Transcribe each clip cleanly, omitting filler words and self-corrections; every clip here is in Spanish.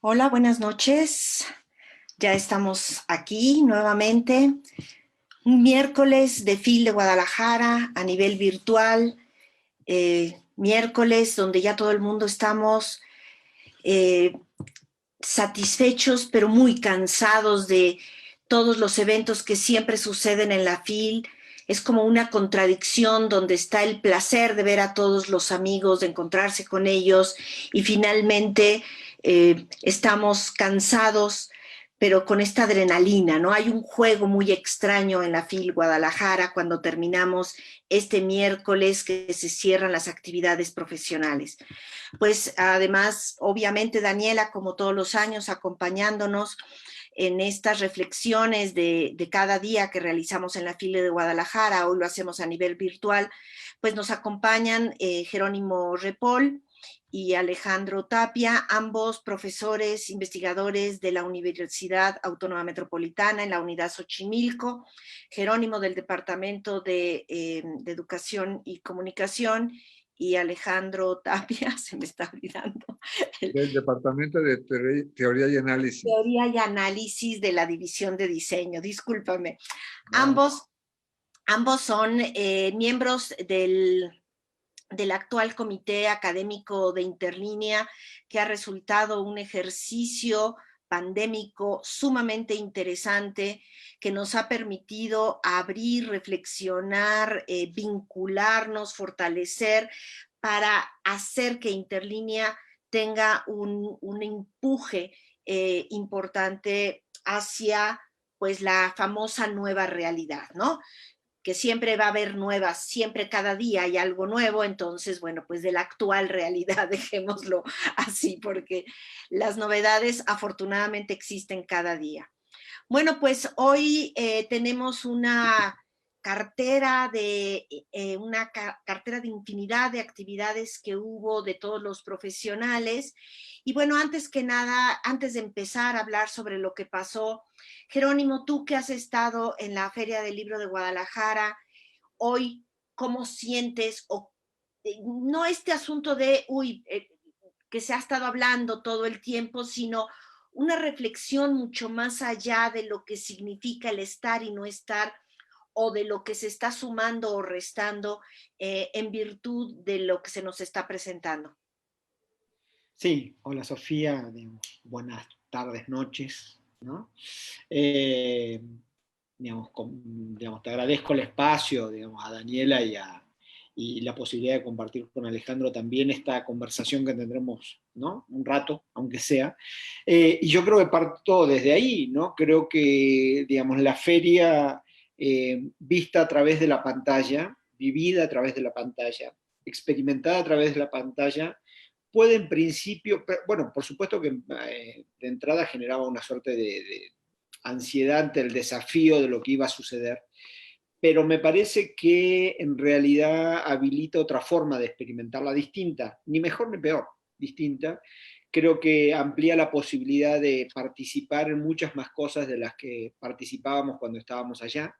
Hola, buenas noches. Ya estamos aquí nuevamente. Un miércoles de FIL de Guadalajara a nivel virtual. Miércoles donde ya todo el mundo estamos satisfechos, pero muy cansados de todos los eventos que siempre suceden en la FIL. Es como una contradicción donde está el placer de ver a todos los amigos, de encontrarse con ellos y finalmente estamos cansados, pero con esta adrenalina, ¿no? Hay un juego muy extraño en la FIL Guadalajara cuando terminamos este miércoles que se cierran las actividades profesionales. Pues además, obviamente, Daniela, como todos los años, acompañándonos en estas reflexiones de cada día que realizamos en la FIL de Guadalajara, hoy lo hacemos a nivel virtual, pues nos acompañan Jerónimo Repol y Alejandro Tapia, ambos profesores, investigadores de la Universidad Autónoma Metropolitana en la Unidad Xochimilco, Jerónimo del Departamento de Educación y Comunicación y Alejandro Tapia, se me está olvidando. Del Departamento de Teoría y Análisis. Teoría y Análisis de la División de Diseño, discúlpame. No. Ambos son miembros del actual Comité Académico de Interlínea, que ha resultado un ejercicio pandémico sumamente interesante que nos ha permitido abrir, reflexionar, vincularnos, fortalecer para hacer que Interlínea tenga un empuje importante hacia pues la famosa nueva realidad, ¿no? Que siempre va a haber nuevas, siempre cada día hay algo nuevo, entonces, bueno, pues de la actual realidad, dejémoslo así, porque las novedades afortunadamente existen cada día. Bueno, pues hoy tenemos una cartera de infinidad de actividades que hubo de todos los profesionales. Y bueno, antes que nada, antes de empezar a hablar sobre lo que pasó, Jerónimo, tú que has estado en la Feria del Libro de Guadalajara, hoy, ¿cómo sientes? No este asunto de, que se ha estado hablando todo el tiempo, sino una reflexión mucho más allá de lo que significa el estar y no estar, o de lo que se está sumando o restando en virtud de lo que se nos está presentando. Sí, hola Sofía, buenas tardes, noches, ¿no? Te agradezco el espacio, a Daniela y la posibilidad de compartir con Alejandro también esta conversación que tendremos, ¿no? Un rato, aunque sea. Y yo creo que parto desde ahí, ¿no? Creo que, la feria vista a través de la pantalla, vivida a través de la pantalla, experimentada a través de la pantalla, puede en principio, bueno, por supuesto que de entrada generaba una suerte de ansiedad ante el desafío de lo que iba a suceder, pero me parece que en realidad habilita otra forma de experimentarla distinta, ni mejor ni peor, distinta. Creo que amplía la posibilidad de participar en muchas más cosas de las que participábamos cuando estábamos allá.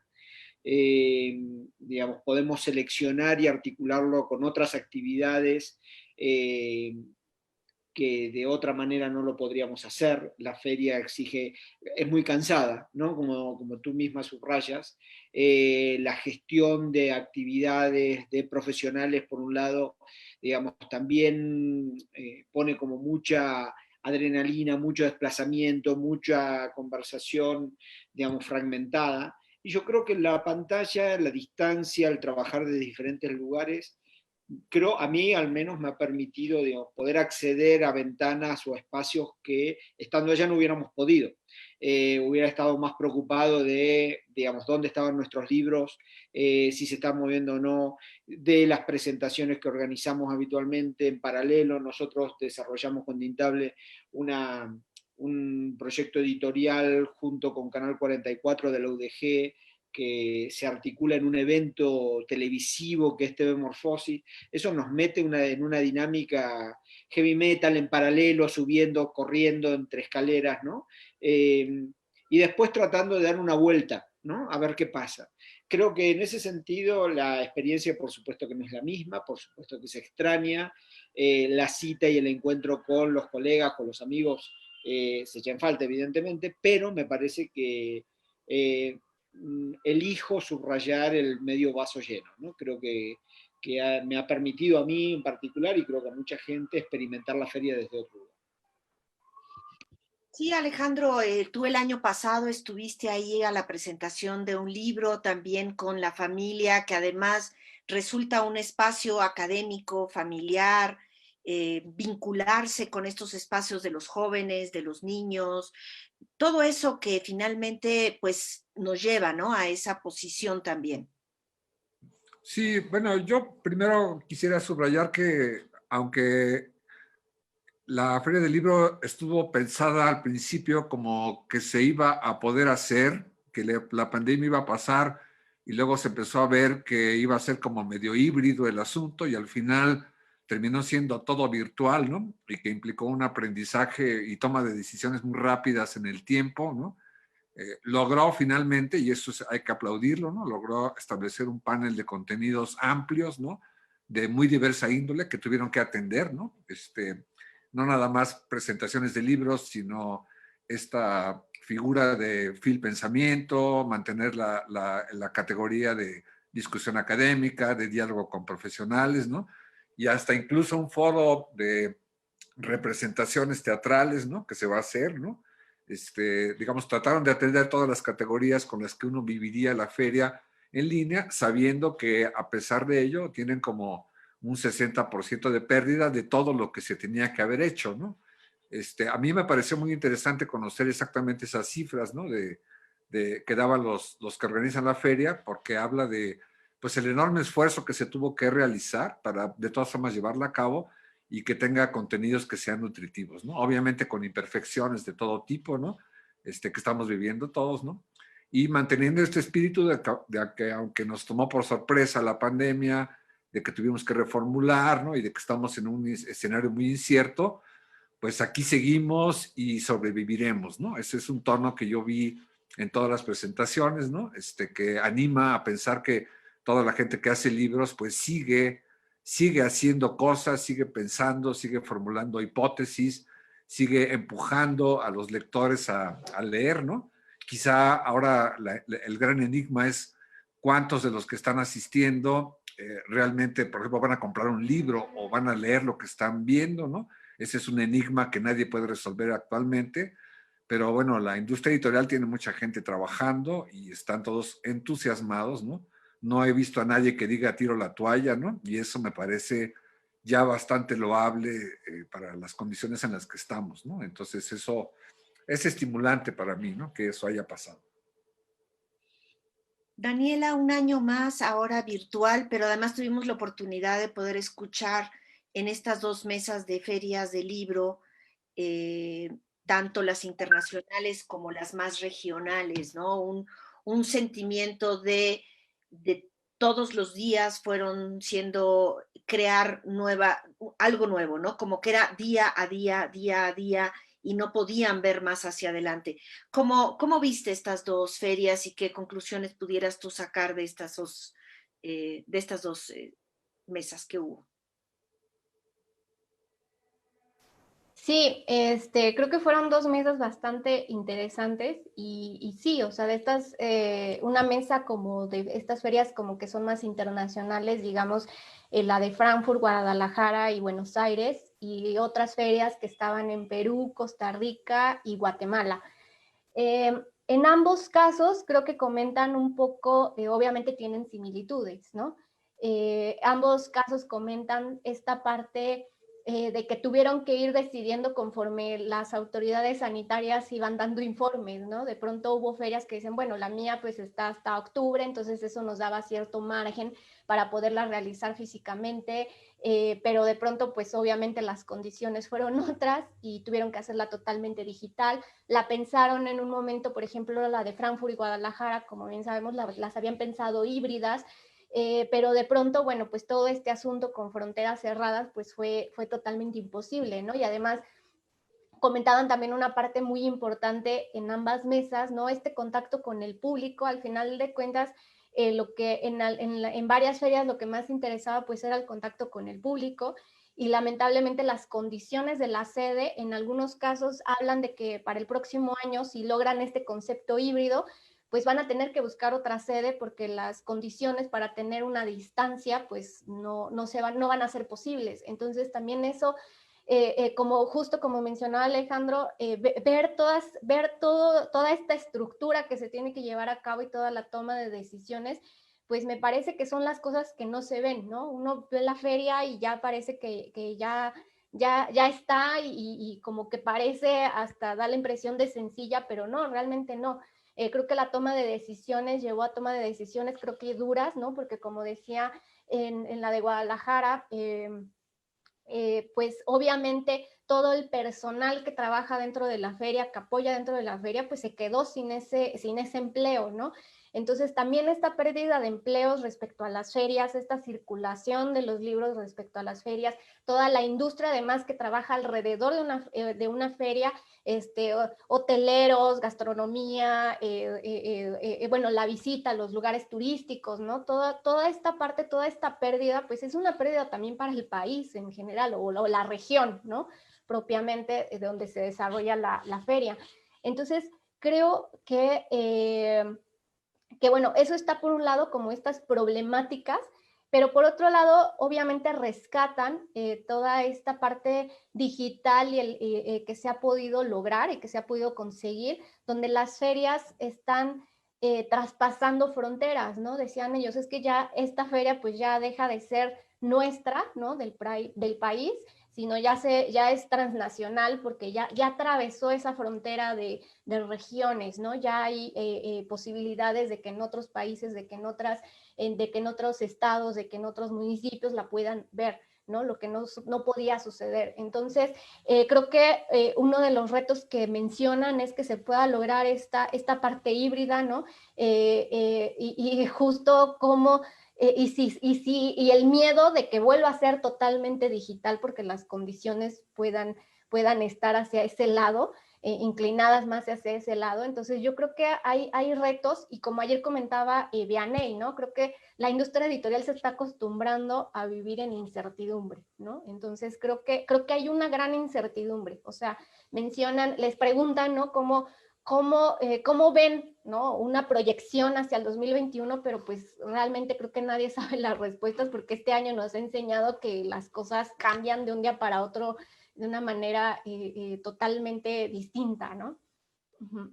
Podemos seleccionar y articularlo con otras actividades eh, que de otra manera no lo podríamos hacer. La feria exige, es muy cansada, ¿no? Como tú misma subrayas. La gestión de actividades de profesionales, por un lado, también pone como mucha adrenalina, mucho desplazamiento, mucha conversación, fragmentada. Y yo creo que la pantalla, la distancia, el trabajar de diferentes lugares, creo, a mí al menos me ha permitido, poder acceder a ventanas o espacios que estando allá no hubiéramos podido. Hubiera estado más preocupado de, dónde estaban nuestros libros, si se están moviendo o no, de las presentaciones que organizamos habitualmente. En paralelo, nosotros desarrollamos con Dintable un proyecto editorial junto con Canal 44 de la UDG, que se articula en un evento televisivo que es TV Morfosis. Eso nos mete en una dinámica heavy metal en paralelo, subiendo, corriendo entre escaleras, ¿no? y después tratando de dar una vuelta, ¿no? A ver qué pasa. Creo que en ese sentido la experiencia, por supuesto que no es la misma, por supuesto que se extraña, la cita y el encuentro con los colegas, con los amigos, se echa en falta, evidentemente, pero me parece que elijo subrayar el medio vaso lleno, ¿no? Creo que me ha permitido a mí en particular, y creo que a mucha gente, experimentar la feria desde otro lugar. Sí, Alejandro, tú el año pasado estuviste ahí a la presentación de un libro también con la familia, que además resulta un espacio académico, familiar, vincularse con estos espacios de los jóvenes, de los niños, todo eso que finalmente pues nos lleva, ¿no? A esa posición también. Sí, bueno, yo primero quisiera subrayar que aunque la Feria del Libro estuvo pensada al principio como que se iba a poder hacer, que la pandemia iba a pasar y luego se empezó a ver que iba a ser como medio híbrido el asunto y al final terminó siendo todo virtual, ¿no? Y que implicó un aprendizaje y toma de decisiones muy rápidas en el tiempo, ¿no? Logró finalmente, y eso hay que aplaudirlo, ¿no? Logró establecer un panel de contenidos amplios, ¿no? De muy diversa índole que tuvieron que atender, ¿no? No nada más presentaciones de libros, sino esta figura de fil pensamiento, mantener la categoría de discusión académica, de diálogo con profesionales, ¿no? Y hasta incluso un foro de representaciones teatrales, ¿no? Que se va a hacer, ¿no? Digamos, trataron de atender todas las categorías con las que uno viviría la feria en línea, sabiendo que a pesar de ello tienen como un 60% de pérdida de todo lo que se tenía que haber hecho, ¿no? A mí me pareció muy interesante conocer exactamente esas cifras, ¿no? Que daban los que organizan la feria, porque habla de, pues, el enorme esfuerzo que se tuvo que realizar para, de todas formas, llevarla a cabo y que tenga contenidos que sean nutritivos, ¿no? Obviamente con imperfecciones de todo tipo, ¿no? Que estamos viviendo todos, ¿no? Y manteniendo este espíritu de que aunque nos tomó por sorpresa la pandemia, de que tuvimos que reformular, ¿no? Y de que estamos en un escenario muy incierto, pues aquí seguimos y sobreviviremos, ¿no? Ese es un tono que yo vi en todas las presentaciones, ¿no? Que anima a pensar que toda la gente que hace libros, pues sigue haciendo cosas, sigue pensando, sigue formulando hipótesis, sigue empujando a los lectores a leer, ¿no? Quizá ahora el gran enigma es cuántos de los que están asistiendo realmente, por ejemplo, van a comprar un libro o van a leer lo que están viendo, ¿no? Ese es un enigma que nadie puede resolver actualmente, pero bueno, la industria editorial tiene mucha gente trabajando y están todos entusiasmados, ¿no? No he visto a nadie que diga tiro la toalla, ¿no? Y eso me parece ya bastante loable para las condiciones en las que estamos, ¿no? Entonces eso es estimulante para mí, ¿no? Que eso haya pasado. Daniela, un año más, ahora virtual, pero además tuvimos la oportunidad de poder escuchar en estas dos mesas de ferias de libro, eh, tanto las internacionales como las más regionales, ¿no? Un sentimiento de todos los días fueron siendo crear algo nuevo, ¿no? Como que era día a día, día a día, y no podían ver más hacia adelante. ¿Cómo viste estas dos ferias y qué conclusiones pudieras tú sacar de estas dos mesas que hubo? Sí, creo que fueron dos mesas bastante interesantes y sí, o sea, de estas, una mesa como de estas ferias como que son más internacionales, digamos, la de Frankfurt, Guadalajara y Buenos Aires, y otras ferias que estaban en Perú, Costa Rica y Guatemala. En ambos casos creo que comentan un poco, obviamente tienen similitudes, ¿no? Ambos casos comentan esta parte de que tuvieron que ir decidiendo conforme las autoridades sanitarias iban dando informes, ¿no? De pronto hubo ferias que dicen, bueno, la mía pues está hasta octubre, entonces eso nos daba cierto margen para poderla realizar físicamente, pero de pronto pues obviamente las condiciones fueron otras y tuvieron que hacerla totalmente digital. La pensaron en un momento, por ejemplo, la de Frankfurt y Guadalajara, como bien sabemos, las habían pensado híbridas, pero de pronto, bueno, pues todo este asunto con fronteras cerradas, pues fue totalmente imposible, ¿no? Y además, comentaban también una parte muy importante en ambas mesas, ¿no? Este contacto con el público, al final de cuentas, lo que en varias ferias lo que más interesaba pues era el contacto con el público, y lamentablemente las condiciones de la sede en algunos casos hablan de que para el próximo año, si logran este concepto híbrido, pues van a tener que buscar otra sede porque las condiciones para tener una distancia pues no van a ser posibles. Entonces también eso, como justo como mencionaba Alejandro, ver toda esta estructura que se tiene que llevar a cabo y toda la toma de decisiones, pues me parece que son las cosas que no se ven, ¿no? Uno ve la feria y ya parece que ya está, y como que parece, hasta da la impresión de sencilla, pero no, realmente no. Creo que la toma de decisiones llevó a toma de decisiones, creo que duras, ¿no? Porque como decía en la de Guadalajara, pues obviamente todo el personal que trabaja dentro de la feria, que apoya dentro de la feria, pues se quedó sin ese empleo, ¿no? Entonces también esta pérdida de empleos respecto a las ferias, esta circulación de los libros respecto a las ferias, toda la industria además que trabaja alrededor de una feria, hoteleros, gastronomía, bueno, la visita a los lugares turísticos, ¿no? Toda esta parte, toda esta pérdida, pues es una pérdida también para el país en general, o la región, ¿no? Propiamente de donde se desarrolla la feria. Entonces, creo que bueno, eso está por un lado como estas problemáticas, pero por otro lado, obviamente rescatan toda esta parte digital que se ha podido lograr y que se ha podido conseguir, donde las ferias están traspasando fronteras, ¿no? Decían ellos, es que ya esta feria pues ya deja de ser nuestra, ¿no? Del país, sino ya es transnacional, porque ya atravesó esa frontera de regiones, ¿no? Ya hay posibilidades de que en otros países, de que en otros estados, de que en otros municipios la puedan ver, ¿no? Lo que no podía suceder. Entonces, creo que uno de los retos que mencionan es que se pueda lograr esta parte híbrida, ¿no? Y justo como y el miedo de que vuelva a ser totalmente digital porque las condiciones puedan estar hacia ese lado, inclinadas más hacia ese lado. Entonces yo creo que hay retos, y como ayer comentaba Vianey, ¿no? Creo que la industria editorial se está acostumbrando a vivir en incertidumbre, ¿no? Entonces creo que hay una gran incertidumbre. O sea, les preguntan, ¿no? ¿Cómo ven, ¿no? Una proyección hacia el 2021, pero pues realmente creo que nadie sabe las respuestas, porque este año nos ha enseñado que las cosas cambian de un día para otro de una manera totalmente distinta, ¿no? Uh-huh.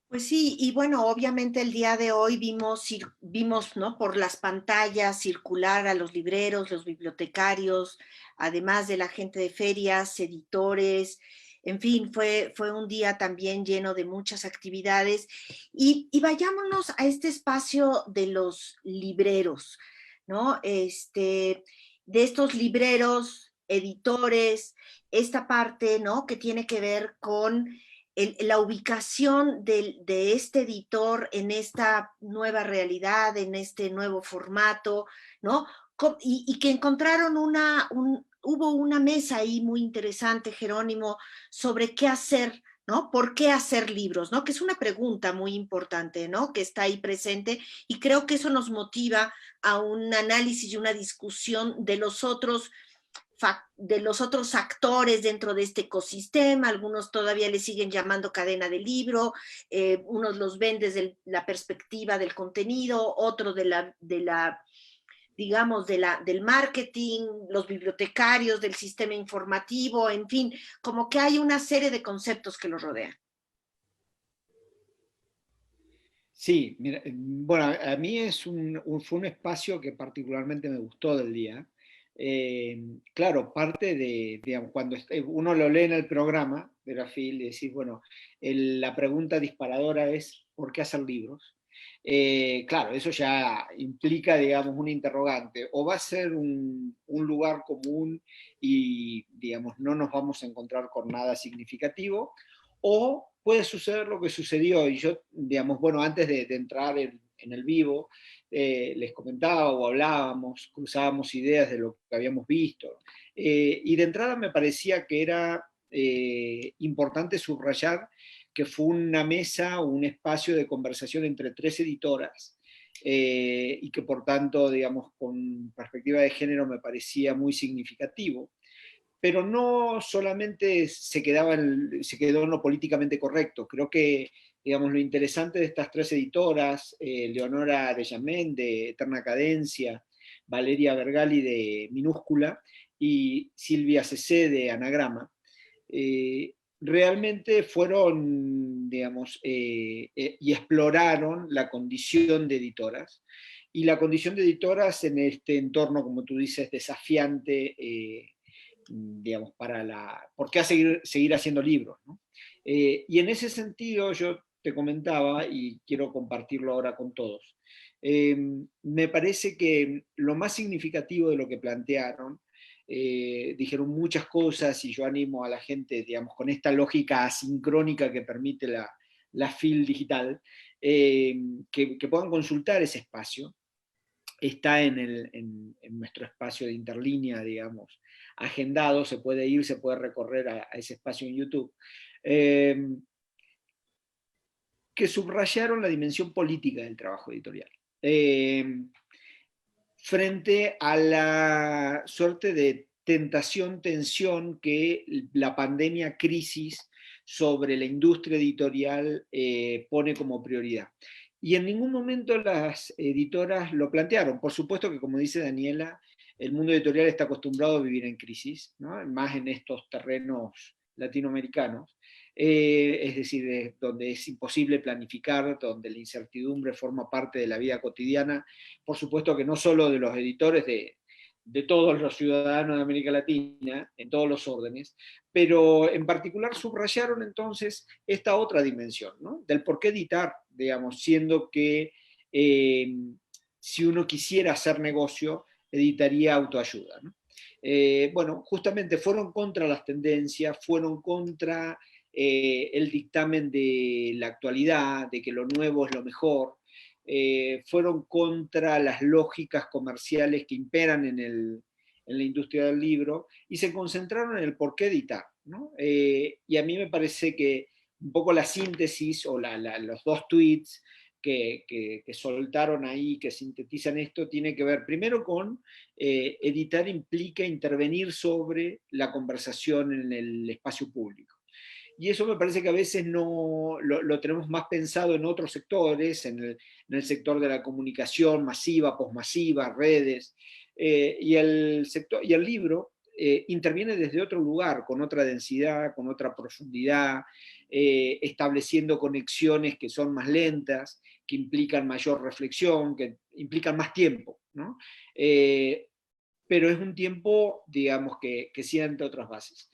Pues sí, y bueno, obviamente el día de hoy vimos, ¿no? Por las pantallas circular a los libreros, los bibliotecarios, además de la gente de ferias, editores, en fin, fue un día también lleno de muchas actividades. Y vayámonos a este espacio de los libreros, ¿no? De estos libreros, editores, esta parte, ¿no? Que tiene que ver con la ubicación de este editor en esta nueva realidad, en este nuevo formato, ¿no? Y que encontraron hubo una mesa ahí muy interesante, Jerónimo, sobre qué hacer, ¿no? ¿Por qué hacer libros, ¿no? Que es una pregunta muy importante, ¿no? Que está ahí presente, y creo que eso nos motiva a un análisis y una discusión de los otros actores dentro de este ecosistema. Algunos todavía le siguen llamando cadena de libro, unos los ven desde la perspectiva del contenido, otros digamos, del marketing, los bibliotecarios, del sistema informativo, en fin, como que hay una serie de conceptos que los rodean. Sí, mira, bueno, a mí fue un espacio que particularmente me gustó del día. Claro, parte digamos, cuando uno lo lee en el programa de la FIL y decís, bueno, la pregunta disparadora es ¿por qué hacer libros? Claro, eso ya implica, digamos, un interrogante. O va a ser un lugar común y, digamos, no nos vamos a encontrar con nada significativo, o puede suceder lo que sucedió. Y yo, digamos, bueno, antes de entrar en el vivo, les comentaba o hablábamos, cruzábamos ideas de lo que habíamos visto. Y de entrada me parecía que era importante subrayar que fue una mesa, un espacio de conversación entre 3 editoras, y que por tanto, digamos, con perspectiva de género me parecía muy significativo. Pero no solamente se quedó en lo políticamente correcto. Creo que, digamos, lo interesante de estas 3 editoras, Leonora Arellamen de Eterna Cadencia, Valeria Vergali de Minúscula y Silvia Cecé de Anagrama, realmente fueron, digamos, y exploraron la condición de editoras. Y la condición de editoras en este entorno, como tú dices, desafiante, digamos, ¿por qué seguir haciendo libros? ¿No? Y en ese sentido yo te comentaba, y quiero compartirlo ahora con todos, me parece que lo más significativo de lo que plantearon, dijeron muchas cosas y yo animo a la gente, digamos, con esta lógica asincrónica que permite la FIL digital, que puedan consultar ese espacio. Está en nuestro espacio de interlínea, digamos, agendado, se puede ir, se puede recorrer a ese espacio en YouTube, que subrayaron la dimensión política del trabajo editorial. Frente a la suerte de tentación, tensión que la pandemia, crisis sobre la industria editorial pone como prioridad. Y en ningún momento las editoras lo plantearon. Por supuesto que, como dice Daniela, el mundo editorial está acostumbrado a vivir en crisis, ¿no? Más en estos terrenos latinoamericanos. Es decir, donde es imposible planificar, donde la incertidumbre forma parte de la vida cotidiana, por supuesto que no solo de los editores, de todos los ciudadanos de América Latina, en todos los órdenes, pero en particular subrayaron entonces esta otra dimensión, ¿no? Del por qué editar, digamos, siendo que si uno quisiera hacer negocio, editaría autoayuda, ¿no? Bueno, justamente fueron contra las tendencias, fueron contra el dictamen de la actualidad, de que lo nuevo es lo mejor, fueron contra las lógicas comerciales que imperan en la industria del libro y se concentraron en el por qué editar, ¿no? Y a mí me parece que un poco la síntesis o los 2 tweets que soltaron ahí, que sintetizan esto, tiene que ver primero con editar implica intervenir sobre la conversación en el espacio público. Y eso me parece que a veces no lo tenemos más pensado en otros sectores, en el sector de la comunicación masiva, posmasiva, redes, y el libro interviene desde otro lugar, con otra densidad, con otra profundidad, estableciendo conexiones que son más lentas, que implican mayor reflexión, que implican más tiempo, ¿no? Pero es un tiempo, digamos, que sienta otras bases.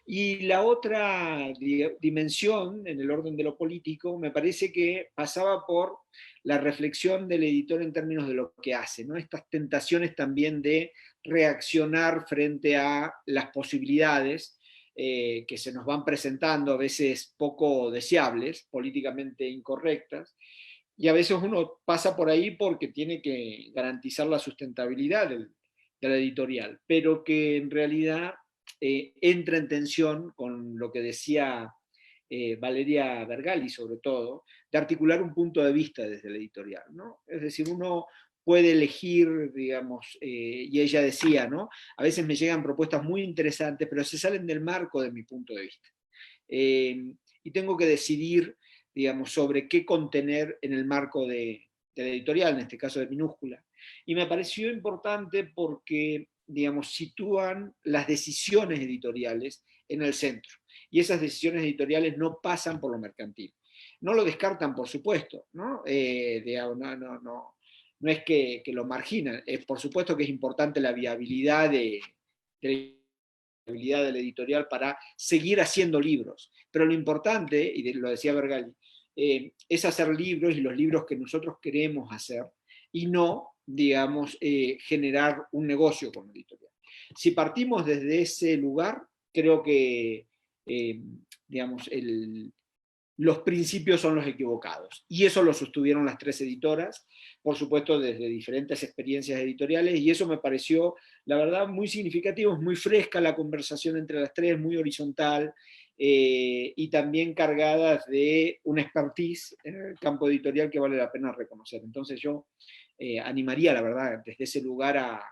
Y la otra dimensión, en el orden de lo político, me parece que pasaba por la reflexión del editor en términos de lo que hace, ¿no? Estas tentaciones también de reaccionar frente a las posibilidades que se nos van presentando, a veces poco deseables, políticamente incorrectas, y a veces uno pasa por ahí porque tiene que garantizar la sustentabilidad de la editorial, pero que en realidad entra en tensión con lo que decía Valeria Vergali, sobre todo, de articular un punto de vista desde la editorial, ¿no? Es decir, uno puede elegir, digamos, y ella decía, ¿no? A veces me llegan propuestas muy interesantes, pero se salen del marco de mi punto de vista. Y tengo que decidir, digamos, sobre qué contener en el marco de la editorial, en este caso de Minúscula. Y me pareció importante porque, digamos, sitúan las decisiones editoriales en el centro. Y esas decisiones editoriales no pasan por lo mercantil. No lo descartan, por supuesto, ¿no? No es que lo marginan. Por supuesto que es importante la viabilidad de del editorial para seguir haciendo libros. Pero lo importante, y lo decía Vergali, es hacer libros y los libros que nosotros queremos hacer y no, digamos, generar un negocio con la editorial. Si partimos desde ese lugar, creo que, digamos, los principios son los equivocados. Y eso lo sostuvieron las tres editoras, por supuesto desde diferentes experiencias editoriales, y eso me pareció, la verdad, muy significativo. Es muy fresca la conversación entre las tres, muy horizontal, y también cargadas de una expertise en el campo editorial que vale la pena reconocer. Entonces yo animaría, la verdad, desde ese lugar a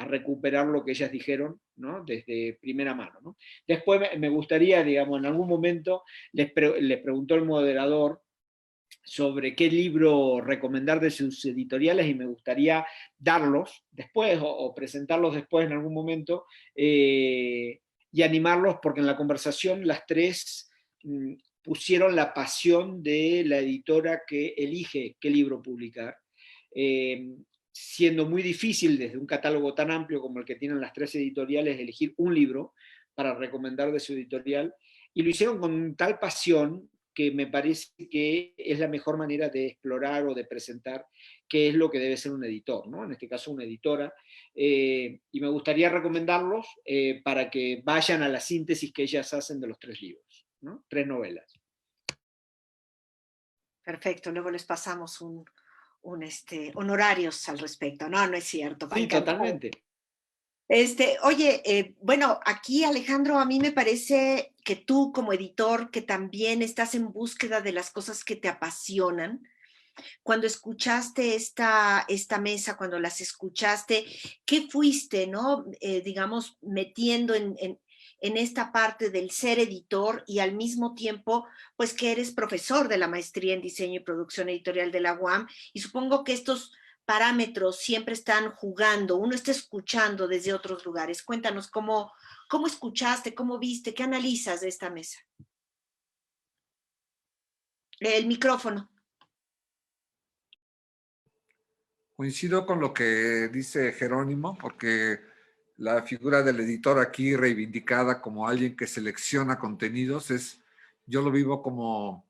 recuperar lo que ellas dijeron, ¿no? Desde primera mano, ¿no? Después me gustaría, digamos, en algún momento les preguntó el moderador sobre qué libro recomendar de sus editoriales, y me gustaría darlos después o presentarlos después en algún momento, y animarlos, porque en la conversación las tres pusieron la pasión de la editora que elige qué libro publicar, siendo muy difícil desde un catálogo tan amplio como el que tienen las tres editoriales elegir un libro para recomendar de su editorial, y lo hicieron con tal pasión que me parece que es la mejor manera de explorar o de presentar qué es lo que debe ser un editor, ¿no? En este caso una editora, y me gustaría recomendarlos para que vayan a la síntesis que ellas hacen de los tres libros, ¿no? Tres novelas. Perfecto, luego les pasamos honorarios al respecto. No, no es cierto. Sí, totalmente. Oye, bueno, aquí Alejandro, a mí me parece que tú como editor, que también estás en búsqueda de las cosas que te apasionan, cuando escuchaste esta mesa, cuando las escuchaste, ¿qué fuiste, no? Digamos, metiendo en esta parte del ser editor y al mismo tiempo, pues que eres profesor de la maestría en diseño y producción editorial de la UAM, y supongo que estos parámetros siempre están jugando, uno está escuchando desde otros lugares. Cuéntanos cómo escuchaste, cómo viste, qué analizas de esta mesa. El micrófono. Coincido con lo que dice Jerónimo, porque la figura del editor aquí reivindicada como alguien que selecciona contenidos yo lo vivo como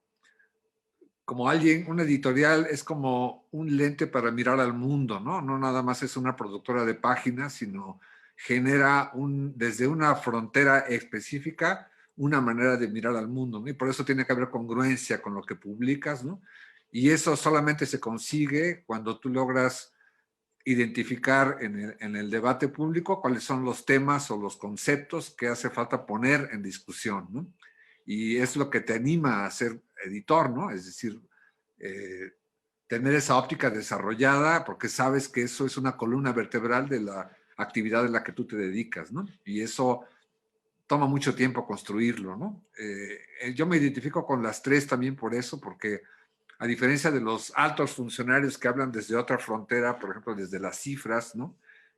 alguien, una editorial es como un lente para mirar al mundo, ¿no? No nada más es una productora de páginas, sino genera desde una frontera específica una manera de mirar al mundo, ¿no? Y por eso tiene que haber congruencia con lo que publicas, ¿no? Y eso solamente se consigue cuando tú logras identificar en el debate público cuáles son los temas o los conceptos que hace falta poner en discusión, ¿no? Y es lo que te anima a ser editor, ¿no? Es decir, tener esa óptica desarrollada porque sabes que eso es una columna vertebral de la actividad en la que tú te dedicas, ¿no? Y eso toma mucho tiempo construirlo, ¿no? Yo me identifico con las tres también por eso, porque a diferencia de los altos funcionarios que hablan desde otra frontera, por ejemplo, desde las cifras, ¿no?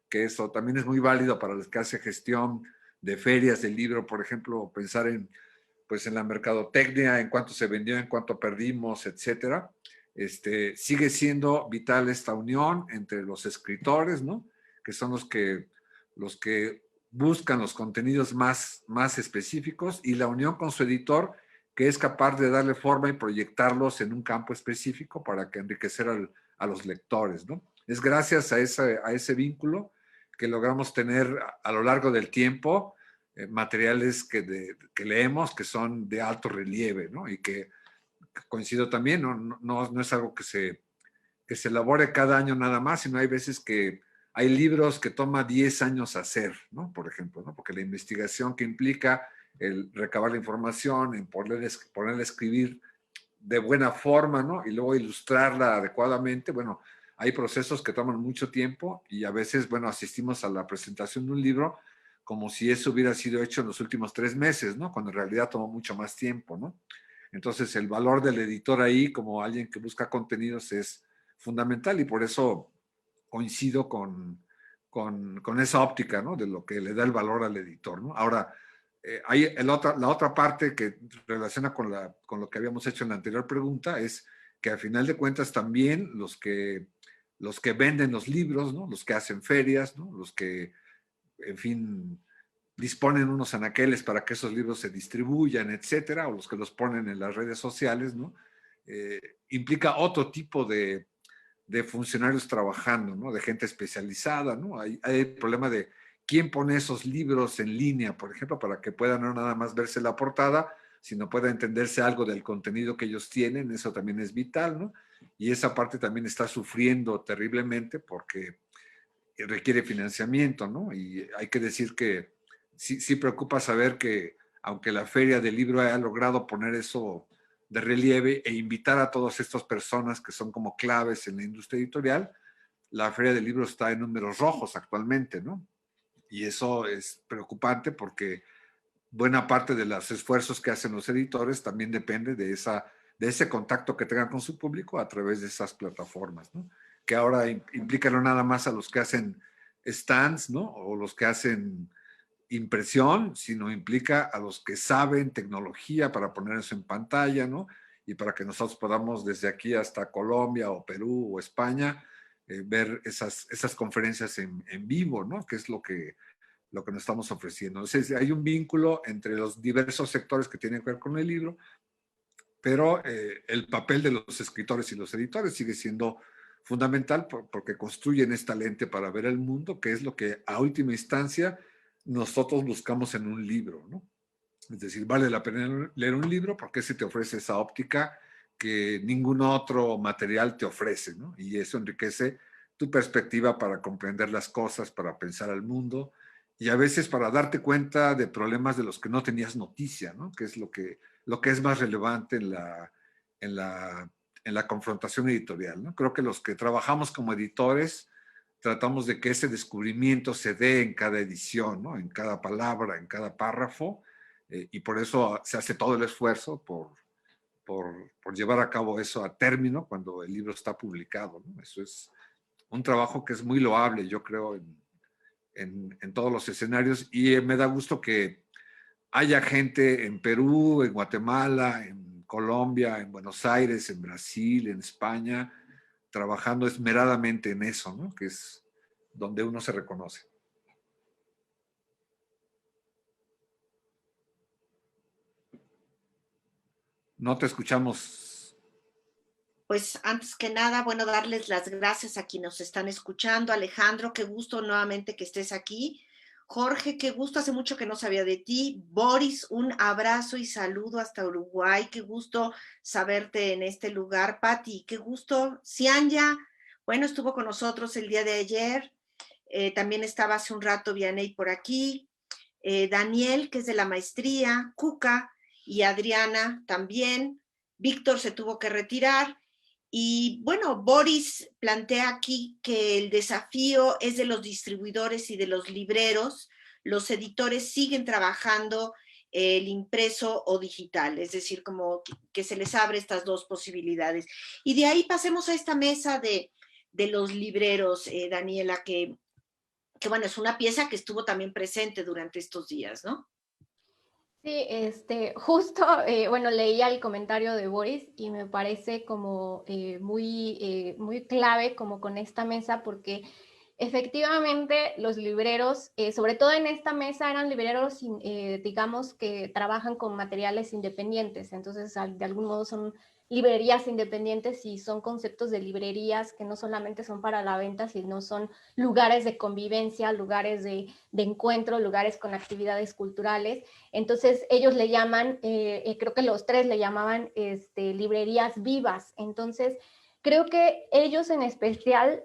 Que eso también es muy válido para los que hacen gestión de ferias del libro, por ejemplo, pensar en la mercadotecnia, en cuánto se vendió, en cuánto perdimos, etcétera. Sigue siendo vital esta unión entre los escritores, ¿no? Que son los que buscan los contenidos más específicos, y la unión con su editor, que es capaz de darle forma y proyectarlos en un campo específico para que enriquecer a los lectores, ¿no? Es gracias a ese vínculo que logramos tener a lo largo del tiempo materiales que leemos que son de alto relieve, ¿no? Y que coincido también, no es algo que se elabore cada año nada más, sino hay veces que hay libros que toma 10 años hacer, ¿no? Por ejemplo, ¿no? Porque la investigación que implica el recabar la información, en ponerle a escribir de buena forma, ¿no? Y luego ilustrarla adecuadamente, bueno, hay procesos que toman mucho tiempo, y a veces, bueno, asistimos a la presentación de un libro como si eso hubiera sido hecho en los últimos 3 meses, ¿no? Cuando en realidad tomó mucho más tiempo, ¿no? Entonces, el valor del editor ahí, como alguien que busca contenidos, es fundamental, y por eso coincido con esa óptica, ¿no? De lo que le da el valor al editor, ¿no? Ahora, hay la otra parte que relaciona con lo que habíamos hecho en la anterior pregunta, es que al final de cuentas también los que venden los libros, ¿no? Los que hacen ferias, ¿no? Los que, en fin, disponen unos anaqueles para que esos libros se distribuyan, etcétera, o los que los ponen en las redes sociales, ¿no? Implica otro tipo de funcionarios trabajando, ¿no? De gente especializada, ¿no? Hay el problema de quién pone esos libros en línea, por ejemplo, para que puedan no nada más verse la portada, sino pueda entenderse algo del contenido que ellos tienen, eso también es vital, ¿no? Y esa parte también está sufriendo terriblemente porque requiere financiamiento, ¿no? Y hay que decir que sí preocupa saber que, aunque la Feria del Libro haya logrado poner eso de relieve e invitar a todas estas personas que son como claves en la industria editorial, la Feria del Libro está en números rojos actualmente, ¿no? Y eso es preocupante porque buena parte de los esfuerzos que hacen los editores también depende de ese contacto que tengan con su público a través de esas plataformas, ¿no? Que ahora implican no nada más a los que hacen stands, ¿no? O los que hacen impresión, sino implica a los que saben tecnología para poner eso en pantalla, ¿no? Y para que nosotros podamos desde aquí hasta Colombia o Perú o España ver esas conferencias en vivo, ¿no? Que es lo que nos estamos ofreciendo. Entonces, hay un vínculo entre los diversos sectores que tienen que ver con el libro, pero el papel de los escritores y los editores sigue siendo fundamental porque construyen esta lente para ver el mundo, que es lo que a última instancia nosotros buscamos en un libro, ¿no? Es decir, vale la pena leer un libro porque ese te ofrece esa óptica que ningún otro material te ofrece, ¿no? Y eso enriquece tu perspectiva para comprender las cosas, para pensar al mundo y a veces para darte cuenta de problemas de los que no tenías noticia, ¿no? Que es lo que es más relevante en la confrontación editorial, ¿no? Creo que los que trabajamos como editores tratamos de que ese descubrimiento se dé en cada edición, ¿no? En cada palabra, en cada párrafo, y por eso se hace todo el esfuerzo por llevar a cabo eso a término cuando el libro está publicado, ¿no? Eso es un trabajo que es muy loable, yo creo, en todos los escenarios, y me da gusto que haya gente en Perú, en Guatemala, en Colombia, en Buenos Aires, en Brasil, en España, trabajando esmeradamente en eso, ¿no? Que es donde uno se reconoce. No te escuchamos. Pues antes que nada, bueno, darles las gracias a quienes nos están escuchando. Alejandro, qué gusto nuevamente que estés aquí. Jorge, qué gusto, hace mucho que no sabía de ti. Boris, un abrazo y saludo hasta Uruguay. Qué gusto saberte en este lugar. Patti, qué gusto. Cianya, bueno, estuvo con nosotros el día de ayer. También estaba hace un rato Vianey por aquí. Daniel, que es de la maestría. Cuca y Adriana también. Víctor se tuvo que retirar. Y bueno, Boris plantea aquí que el desafío es de los distribuidores y de los libreros. Los editores siguen trabajando el impreso o digital, es decir, como que se les abre estas dos posibilidades. Y de ahí pasemos a esta mesa de los libreros, Daniela, que bueno, es una pieza que estuvo también presente durante estos días, ¿no? Sí, justo, bueno, leía el comentario de Boris y me parece como muy clave como con esta mesa porque efectivamente los libreros, sobre todo en esta mesa eran libreros, digamos, que trabajan con materiales independientes, entonces de algún modo son librerías independientes y son conceptos de librerías que no solamente son para la venta, sino son lugares de convivencia, lugares de encuentro, lugares con actividades culturales. Entonces ellos le llaman, creo que los tres le llamaban librerías vivas. Entonces creo que ellos en especial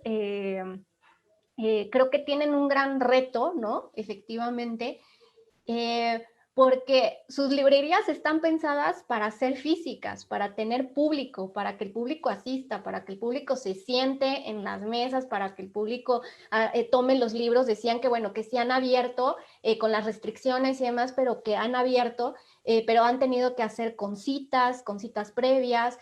creo que tienen un gran reto, ¿no? Efectivamente, porque sus librerías están pensadas para ser físicas, para tener público, para que el público asista, para que el público se siente en las mesas, para que el público tome los libros. Decían que, bueno, que sí han abierto con las restricciones y demás, pero que han abierto, pero han tenido que hacer con citas previas,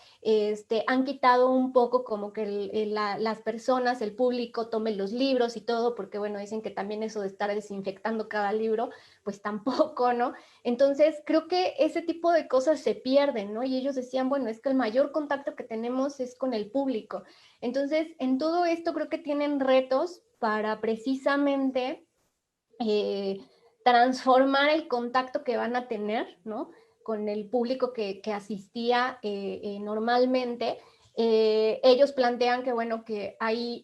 han quitado un poco como que las personas, el público tome los libros y todo, porque bueno, dicen que también eso de estar desinfectando cada libro, pues tampoco, ¿no? Entonces, creo que ese tipo de cosas se pierden, ¿no? Y ellos decían, bueno, es que el mayor contacto que tenemos es con el público. Entonces, en todo esto creo que tienen retos para precisamente transformar el contacto que van a tener, ¿no? Con el público que asistía normalmente. Ellos plantean que, bueno, que hay,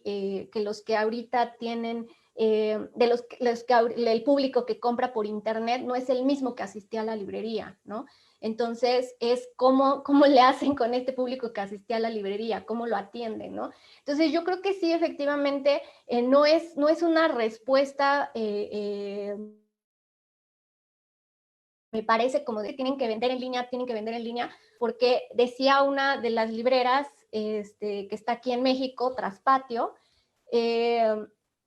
que los que ahorita tienen de los que el público que compra por internet no es el mismo que asistía a la librería, ¿no? Entonces, es cómo le hacen con este público que asistía a la librería, cómo lo atienden, ¿no? Entonces, yo creo que sí, efectivamente, no es una respuesta, me parece como de tienen que vender en línea, porque decía una de las libreras que está aquí en México, Traspatio, eh,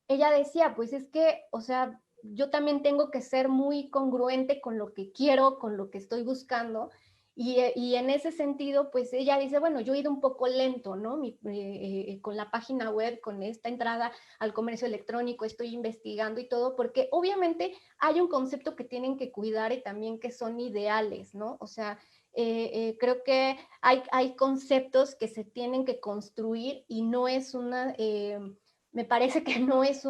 ella decía, pues es que, o sea, yo también tengo que ser muy congruente con lo que quiero, con lo que estoy buscando, y en ese sentido, pues ella dice, bueno, yo he ido un poco lento, ¿no? Con la página web, con esta entrada al comercio electrónico, estoy investigando y todo, porque obviamente hay un concepto que tienen que cuidar y también que son ideales, ¿no? O sea, creo que hay conceptos que se tienen que construir y no es me parece que no es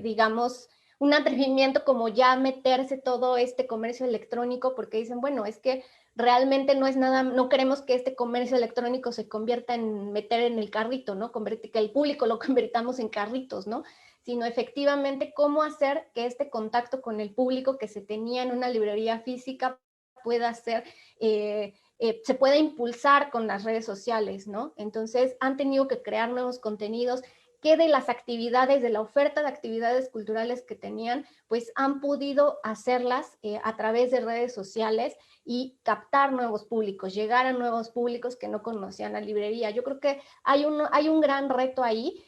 digamos, un atrevimiento como ya meterse todo este comercio electrónico, porque dicen, bueno, es que realmente no es nada, no queremos que este comercio electrónico se convierta en meter en el carrito, ¿no? Que el público lo convirtamos en carritos, ¿no? Sino efectivamente cómo hacer que este contacto con el público que se tenía en una librería física pueda ser, se pueda impulsar con las redes sociales, ¿no? Entonces han tenido que crear nuevos contenidos que de las actividades, de la oferta de actividades culturales que tenían, pues han podido hacerlas a través de redes sociales y captar nuevos públicos, llegar a nuevos públicos que no conocían la librería. Yo creo que hay un gran reto ahí,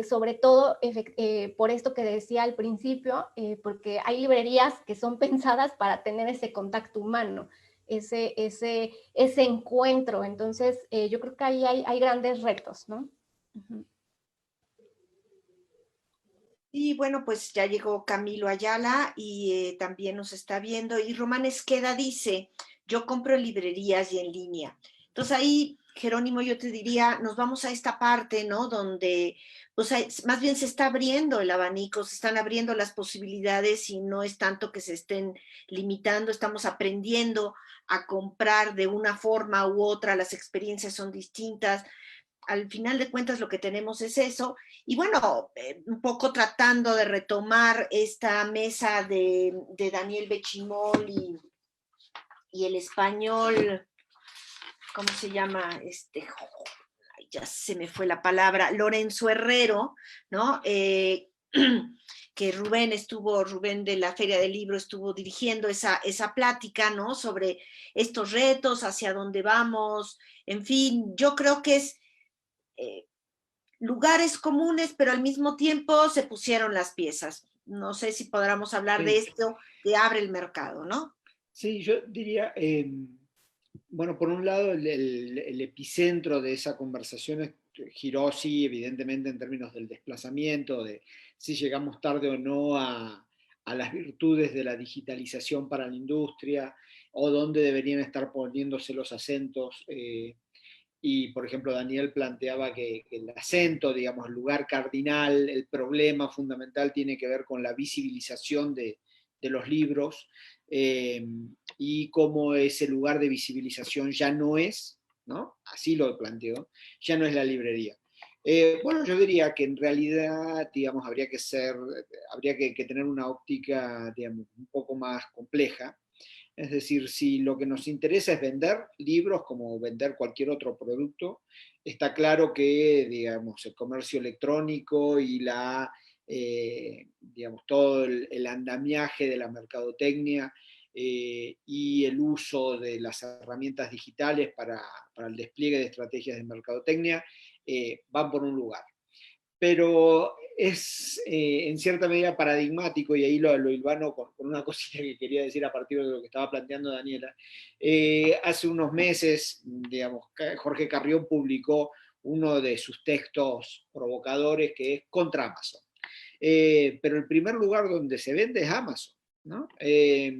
sobre todo por esto que decía al principio, porque hay librerías que son pensadas para tener ese contacto humano, ese encuentro. Entonces, yo creo que ahí hay grandes retos, ¿no? Uh-huh. Y bueno, pues ya llegó Camilo Ayala y también nos está viendo. Y Román Esqueda dice, yo compro en librerías y en línea. Entonces ahí, Jerónimo, yo te diría, nos vamos a esta parte, ¿no? Donde, pues más bien se está abriendo el abanico, se están abriendo las posibilidades y no es tanto que se estén limitando, estamos aprendiendo a comprar de una forma u otra, las experiencias son distintas. Al final de cuentas lo que tenemos es eso. Y bueno, un poco tratando de retomar esta mesa de Daniel Bechimol y el español, ¿cómo se llama? Ay, ya se me fue la palabra, Lorenzo Herrero, ¿no? Que Rubén de la Feria del Libro estuvo dirigiendo esa plática, ¿no? Sobre estos retos, hacia dónde vamos, en fin, yo creo que es lugares comunes, pero al mismo tiempo se pusieron las piezas. No sé si podamos hablar de Sí, esto que abre el mercado, ¿no? sí, yo diría, bueno, por un lado, el epicentro de esa conversación giró, sí, evidentemente, en términos del desplazamiento, de si llegamos tarde o no a las virtudes de la digitalización para la industria, o dónde deberían estar poniéndose los acentos. Y, por ejemplo, Daniel planteaba que el acento, digamos, el lugar cardinal, el problema fundamental tiene que ver con la visibilización de los libros, eh, y cómo ese lugar de visibilización ya no es, ¿no? Así lo planteó, ya no es la librería. Bueno, yo diría que en realidad, digamos, habría que tener una óptica, digamos, un poco más compleja. Es decir, si lo que nos interesa es vender libros como vender cualquier otro producto, está claro que, digamos, el comercio electrónico y digamos, todo el andamiaje de la mercadotecnia, y el uso de las herramientas digitales para el despliegue de estrategias de mercadotecnia, van por un lugar. Pero es en cierta medida paradigmático, y ahí lo hilvano con una cosita que quería decir a partir de lo que estaba planteando Daniela. Hace unos meses, digamos, Jorge Carrión publicó uno de sus textos provocadores que es contra Amazon. Pero el primer lugar donde se vende es Amazon, ¿no? Es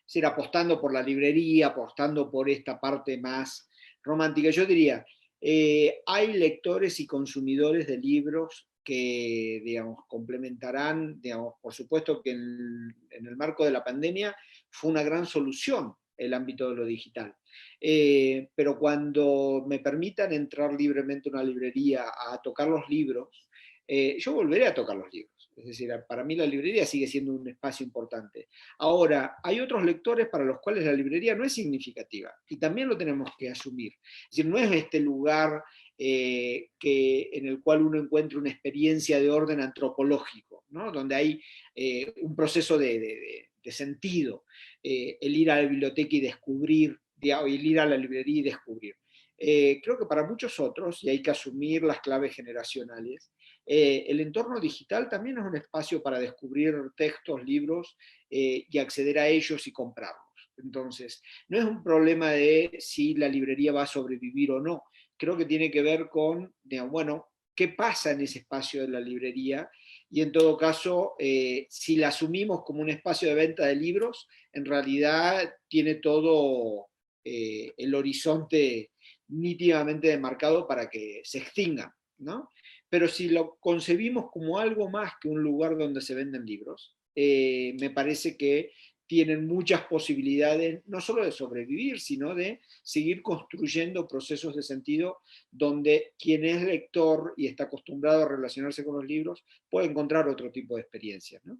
decir, apostando por la librería, apostando por esta parte más romántica. Yo diría, hay lectores y consumidores de libros que, digamos, complementarán, digamos, por supuesto que en el marco de la pandemia fue una gran solución el ámbito de lo digital. Pero cuando me permitan entrar libremente a una librería a tocar los libros, yo volveré a tocar los libros. Es decir, para mí la librería sigue siendo un espacio importante. Ahora, hay otros lectores para los cuales la librería no es significativa, y también lo tenemos que asumir. Es decir, no es este lugar en el cual uno encuentra una experiencia de orden antropológico, ¿no? Donde hay un proceso de sentido, el ir a la biblioteca y descubrir, el ir a la librería y descubrir. Creo que para muchos otros, y hay que asumir las claves generacionales, el entorno digital también es un espacio para descubrir textos, libros, y acceder a ellos y comprarlos. Entonces, no es un problema de si la librería va a sobrevivir o no. Creo que tiene que ver con, digamos, bueno, qué pasa en ese espacio de la librería, y en todo caso, si la asumimos como un espacio de venta de libros, en realidad tiene todo el horizonte nítidamente demarcado para que se extinga, ¿no? Pero si lo concebimos como algo más que un lugar donde se venden libros, me parece que tienen muchas posibilidades, no solo de sobrevivir, sino de seguir construyendo procesos de sentido donde quien es lector y está acostumbrado a relacionarse con los libros puede encontrar otro tipo de experiencias, ¿no?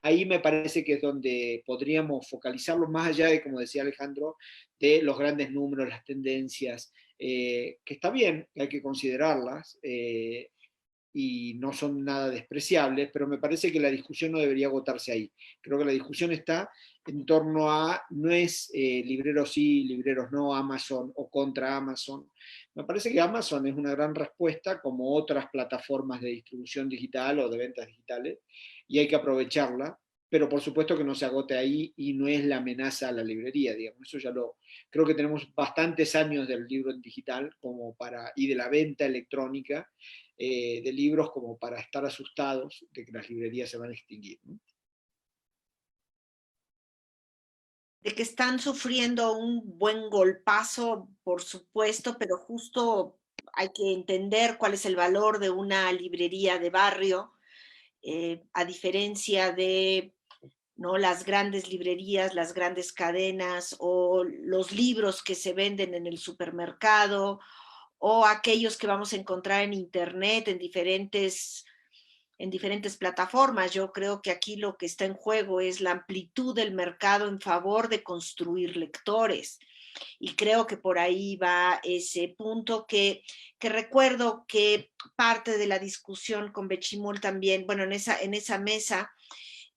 Ahí me parece que es donde podríamos focalizarlo, más allá de, como decía Alejandro, de los grandes números, las tendencias, que está bien, hay que considerarlas, y no son nada despreciables, pero me parece que la discusión no debería agotarse ahí. Creo que la discusión está en torno a, no es libreros sí, libreros no, Amazon o contra Amazon. Me parece que Amazon es una gran respuesta, como otras plataformas de distribución digital o de ventas digitales, y hay que aprovecharla, pero por supuesto que no se agote ahí y no es la amenaza a la librería, digamos. Eso ya lo, creo que tenemos bastantes años del libro en digital como para, y de la venta electrónica, de libros, como para estar asustados de que las librerías se van a extinguir, ¿no? De que están sufriendo un buen golpazo, por supuesto, pero justo hay que entender cuál es el valor de una librería de barrio, a diferencia de, ¿no?, las grandes librerías, las grandes cadenas o los libros que se venden en el supermercado o aquellos que vamos a encontrar en internet en diferentes plataformas. Yo creo que aquí lo que está en juego es la amplitud del mercado en favor de construir lectores. Y creo que por ahí va ese punto que recuerdo que parte de la discusión con Bechimol también, bueno, en esa mesa,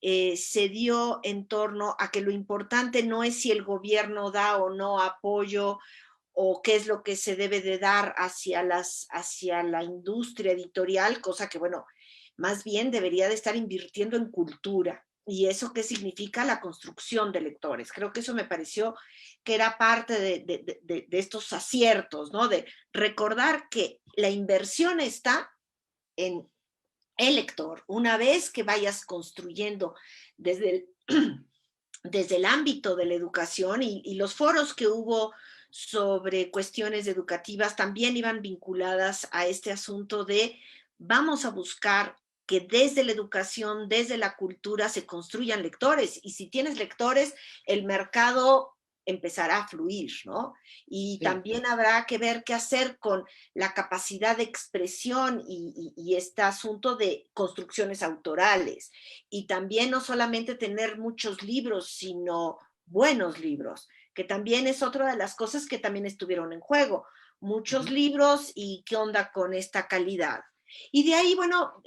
se dio en torno a que lo importante no es si el gobierno da o no apoyo o qué es lo que se debe de dar hacia la industria editorial, cosa que, bueno, más bien debería de estar invirtiendo en cultura. ¿Y eso qué significa? La construcción de lectores. Creo que eso me pareció que era parte de estos aciertos, ¿no? De recordar que la inversión está en el lector. Una vez que vayas construyendo desde desde el ámbito de la educación, y los foros que hubo sobre cuestiones educativas también iban vinculadas a este asunto de vamos a buscar que desde la educación, desde la cultura se construyan lectores, y si tienes lectores, el mercado empezará a fluir, ¿no? Y Sí. también habrá que ver qué hacer con la capacidad de expresión y este asunto de construcciones autorales. Y también no solamente tener muchos libros, sino buenos libros, que también es otra de las cosas que también estuvieron en juego. Muchos libros y qué onda con esta calidad. Y de ahí, bueno,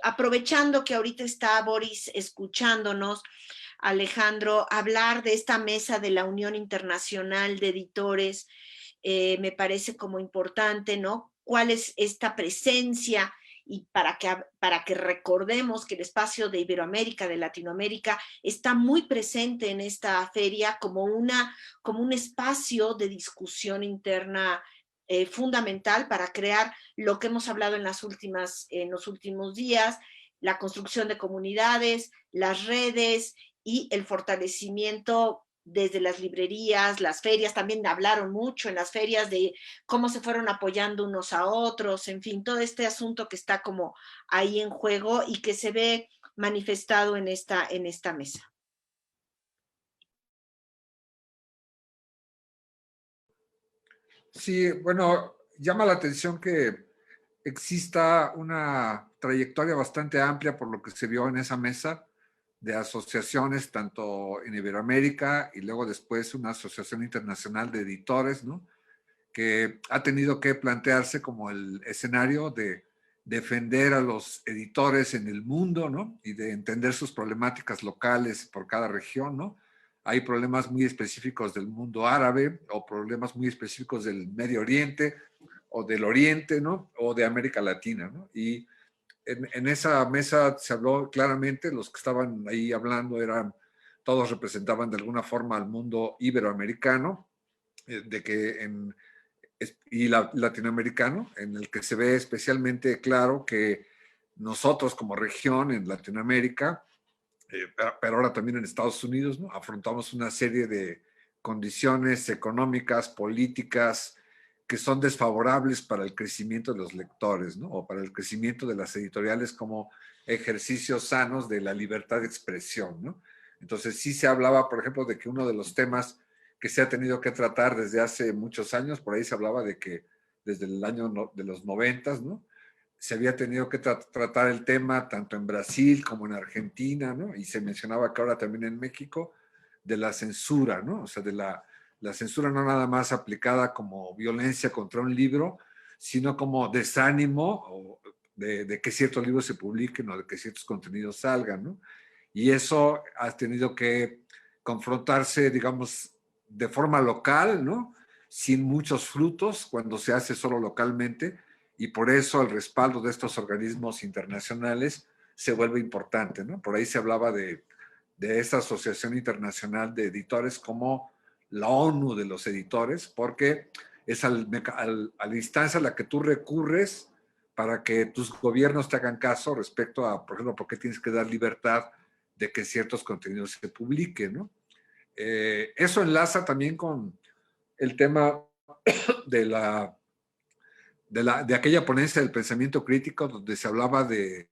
aprovechando que ahorita está Boris escuchándonos, Alejandro, hablar de esta mesa de la Unión Internacional de Editores, me parece como importante, ¿no? ¿Cuál es esta presencia? Y para que recordemos que el espacio de Iberoamérica, de Latinoamérica, está muy presente en esta feria como un espacio de discusión interna fundamental para crear lo que hemos hablado en los últimos días, la construcción de comunidades, las redes y el fortalecimiento desde las librerías, las ferias. También hablaron mucho en las ferias de cómo se fueron apoyando unos a otros, en fin, todo este asunto que está como ahí en juego y que se ve manifestado en esta mesa. Sí, bueno, llama la atención que exista una trayectoria bastante amplia por lo que se vio en esa mesa de asociaciones, tanto en Iberoamérica y luego después una asociación internacional de editores, ¿no? Que ha tenido que plantearse como el escenario de defender a los editores en el mundo, ¿no? Y de entender sus problemáticas locales por cada región, ¿no? Hay problemas muy específicos del mundo árabe o problemas muy específicos del Medio Oriente o del Oriente, ¿no? O de América Latina, ¿no? Y en esa mesa se habló claramente, los que estaban ahí hablando eran, todos representaban de alguna forma al mundo iberoamericano, de que y latinoamericano, en el que se ve especialmente claro que nosotros como región en Latinoamérica, pero ahora también en Estados Unidos, ¿no? Afrontamos una serie de condiciones económicas, políticas, que son desfavorables para el crecimiento de los lectores, ¿no? O para el crecimiento de las editoriales como ejercicios sanos de la libertad de expresión, ¿no? Entonces sí se hablaba, por ejemplo, de que uno de los temas que se ha tenido que tratar desde hace muchos años, por ahí se hablaba de que desde el año de los 90, ¿no? Se había tenido que tratar el tema tanto en Brasil como en Argentina, ¿no? Y se mencionaba que ahora también en México, de la censura, ¿no? O sea, de la censura no nada más aplicada como violencia contra un libro, sino como desánimo de que ciertos libros se publiquen o de que ciertos contenidos salgan, ¿no? Y eso ha tenido que confrontarse, digamos, de forma local, ¿no? Sin muchos frutos, cuando se hace solo localmente, y por eso el respaldo de estos organismos internacionales se vuelve importante, ¿no? Por ahí se hablaba de esta Asociación Internacional de Editores como la ONU de los editores, porque es a la instancia a la que tú recurres para que tus gobiernos te hagan caso respecto a, por ejemplo, por qué tienes que dar libertad de que ciertos contenidos se publiquen, ¿no? Eso enlaza también con el tema de de aquella ponencia del pensamiento crítico donde se hablaba de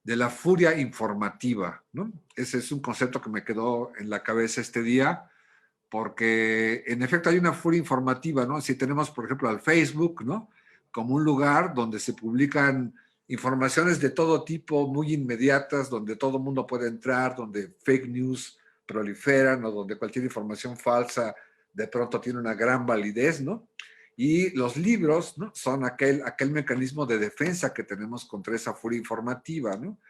la furia informativa, ¿no? Ese es un concepto que me quedó en la cabeza este día, porque en efecto hay una furia informativa, ¿no? Si tenemos, por ejemplo, al Facebook, ¿no? Como un lugar donde se publican informaciones de todo tipo, muy inmediatas, donde todo el mundo puede entrar, donde fake news proliferan o donde cualquier información falsa de pronto tiene una gran validez, ¿no? Y los libros, ¿no? Son aquel mecanismo de defensa que tenemos contra esa furia informativa, ¿no?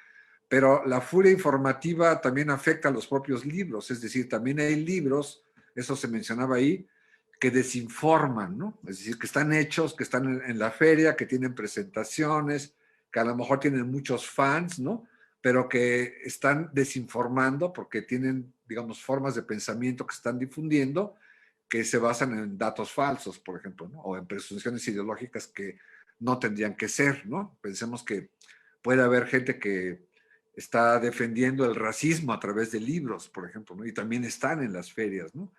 Pero la furia informativa también afecta a los propios libros, es decir, también hay libros, eso se mencionaba ahí, que desinforman, ¿no? Es decir, que están hechos, que están en la feria, que tienen presentaciones, que a lo mejor tienen muchos fans, ¿no? Pero que están desinformando porque tienen, digamos, formas de pensamiento que están difundiendo que se basan en datos falsos, por ejemplo, ¿no? O en presunciones ideológicas que no tendrían que ser, ¿no? Pensemos que puede haber gente que está defendiendo el racismo a través de libros, por ejemplo, ¿no? Y también están en las ferias, ¿no?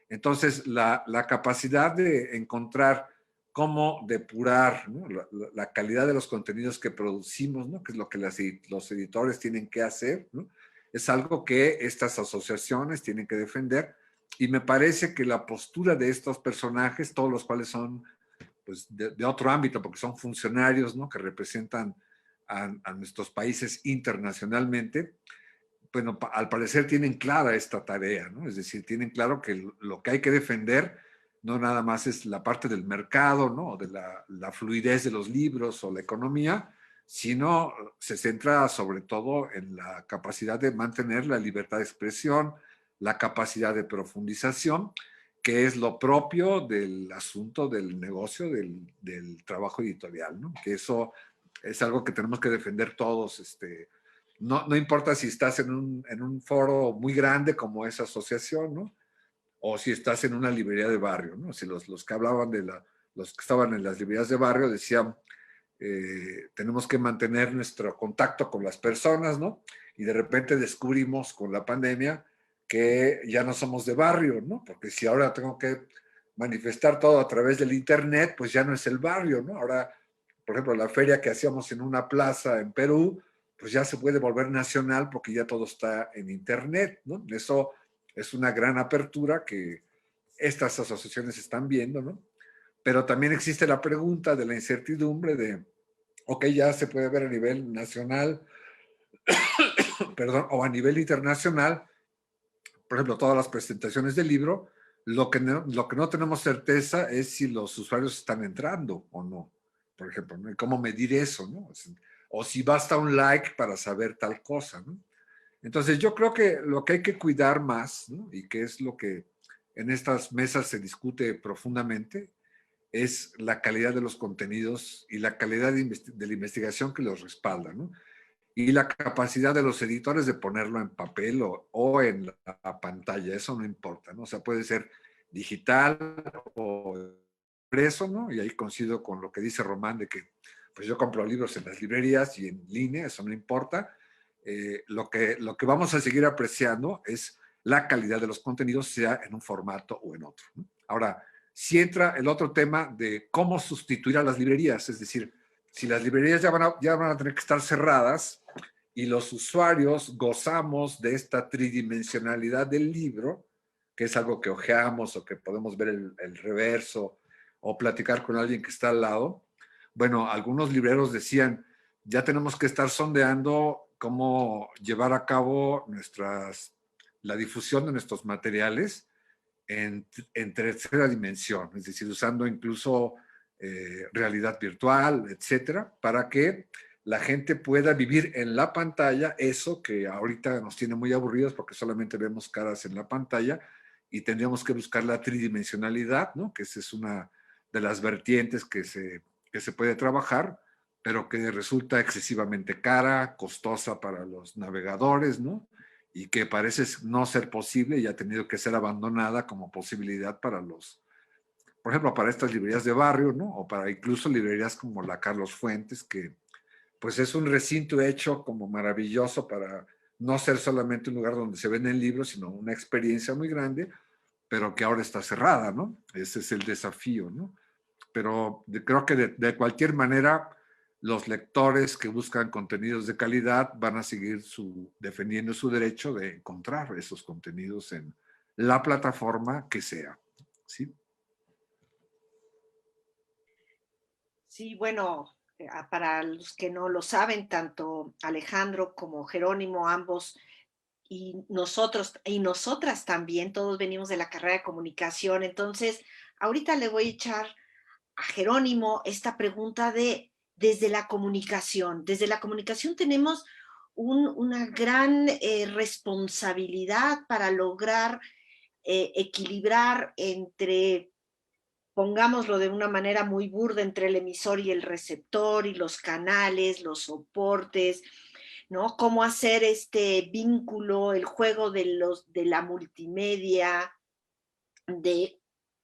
Entonces, la capacidad de encontrar cómo depurar, ¿no? La calidad de los contenidos que producimos, ¿no? Que es lo que los editores tienen que hacer, ¿no? Es algo que estas asociaciones tienen que defender, y me parece que la postura de estos personajes, todos los cuales son pues, de otro ámbito, porque son funcionarios, ¿no? Que representan a nuestros países internacionalmente, bueno, al parecer tienen clara esta tarea, ¿no? Es decir, tienen claro que lo que hay que defender no nada más es la parte del mercado, ¿no? De la fluidez de los libros o la economía, sino se centra sobre todo en la capacidad de mantener la libertad de expresión, la capacidad de profundización, que es lo propio del asunto del negocio del trabajo editorial, ¿no? Que eso es algo que tenemos que defender todos, no importa si estás en un foro muy grande como esa asociación, ¿no? O si estás en una librería de barrio, ¿no? Si los que hablaban los que estaban en las librerías de barrio decían, tenemos que mantener nuestro contacto con las personas, ¿no? Y de repente descubrimos con la pandemia que ya no somos de barrio, ¿no? Porque si ahora tengo que manifestar todo a través del internet, pues ya no es el barrio, ¿no? Ahora, por ejemplo, la feria que hacíamos en una plaza en Perú, pues ya se puede volver nacional porque ya todo está en internet, ¿no? Eso es una gran apertura que estas asociaciones están viendo, ¿no? Pero también existe la pregunta de la incertidumbre de ok, ya se puede ver a nivel nacional, perdón, o a nivel internacional, por ejemplo, todas las presentaciones del libro, lo que no tenemos certeza es si los usuarios están entrando o no. Por ejemplo, ¿no? ¿Cómo medir eso? ¿No? O si basta un like para saber tal cosa, ¿no? Entonces yo creo que lo que hay que cuidar más, ¿no? Y que es lo que en estas mesas se discute profundamente, es la calidad de los contenidos y la calidad de la investigación que los respalda, ¿no? Y la capacidad de los editores de ponerlo en papel o en la pantalla, eso no importa, ¿no? O sea, puede ser digital o impreso, ¿no? Y ahí coincido con lo que dice Román de que pues yo compro libros en las librerías y en línea, eso no importa. Lo que vamos a seguir apreciando es la calidad de los contenidos, sea en un formato o en otro, ¿no? Ahora, si entra el otro tema de cómo sustituir a las librerías, es decir, si las librerías ya van a tener que estar cerradas y los usuarios gozamos de esta tridimensionalidad del libro, que es algo que ojeamos o que podemos ver el reverso o platicar con alguien que está al lado, bueno, algunos libreros decían, ya tenemos que estar sondeando cómo llevar a cabo la difusión de nuestros materiales en tercera dimensión, es decir, usando incluso realidad virtual, etcétera, para que la gente pueda vivir en la pantalla eso que ahorita nos tiene muy aburridos porque solamente vemos caras en la pantalla y tendríamos que buscar la tridimensionalidad, ¿no? Que esa es una de las vertientes que se puede trabajar, pero que resulta excesivamente cara, costosa para los navegadores, ¿no? Y que parece no ser posible y ha tenido que ser abandonada como posibilidad para por ejemplo, para estas librerías de barrio, ¿no? O para incluso librerías como la Carlos Fuentes, que pues es un recinto hecho como maravilloso para no ser solamente un lugar donde se venden libros, sino una experiencia muy grande, pero que ahora está cerrada, ¿no? Ese es el desafío, ¿no? Pero creo que de cualquier manera los lectores que buscan contenidos de calidad van a seguir defendiendo su derecho de encontrar esos contenidos en la plataforma que sea. ¿Sí? Sí, bueno, para los que no lo saben, tanto Alejandro como Jerónimo, ambos, y nosotros y nosotras también, todos venimos de la carrera de comunicación. Entonces, ahorita le voy a echar a Jerónimo esta pregunta de desde la comunicación. Desde la comunicación tenemos una gran responsabilidad para lograr equilibrar entre, pongámoslo de una manera muy burda, entre el emisor y el receptor y los canales, los soportes, ¿no? Cómo hacer este vínculo, el juego de la multimedia, de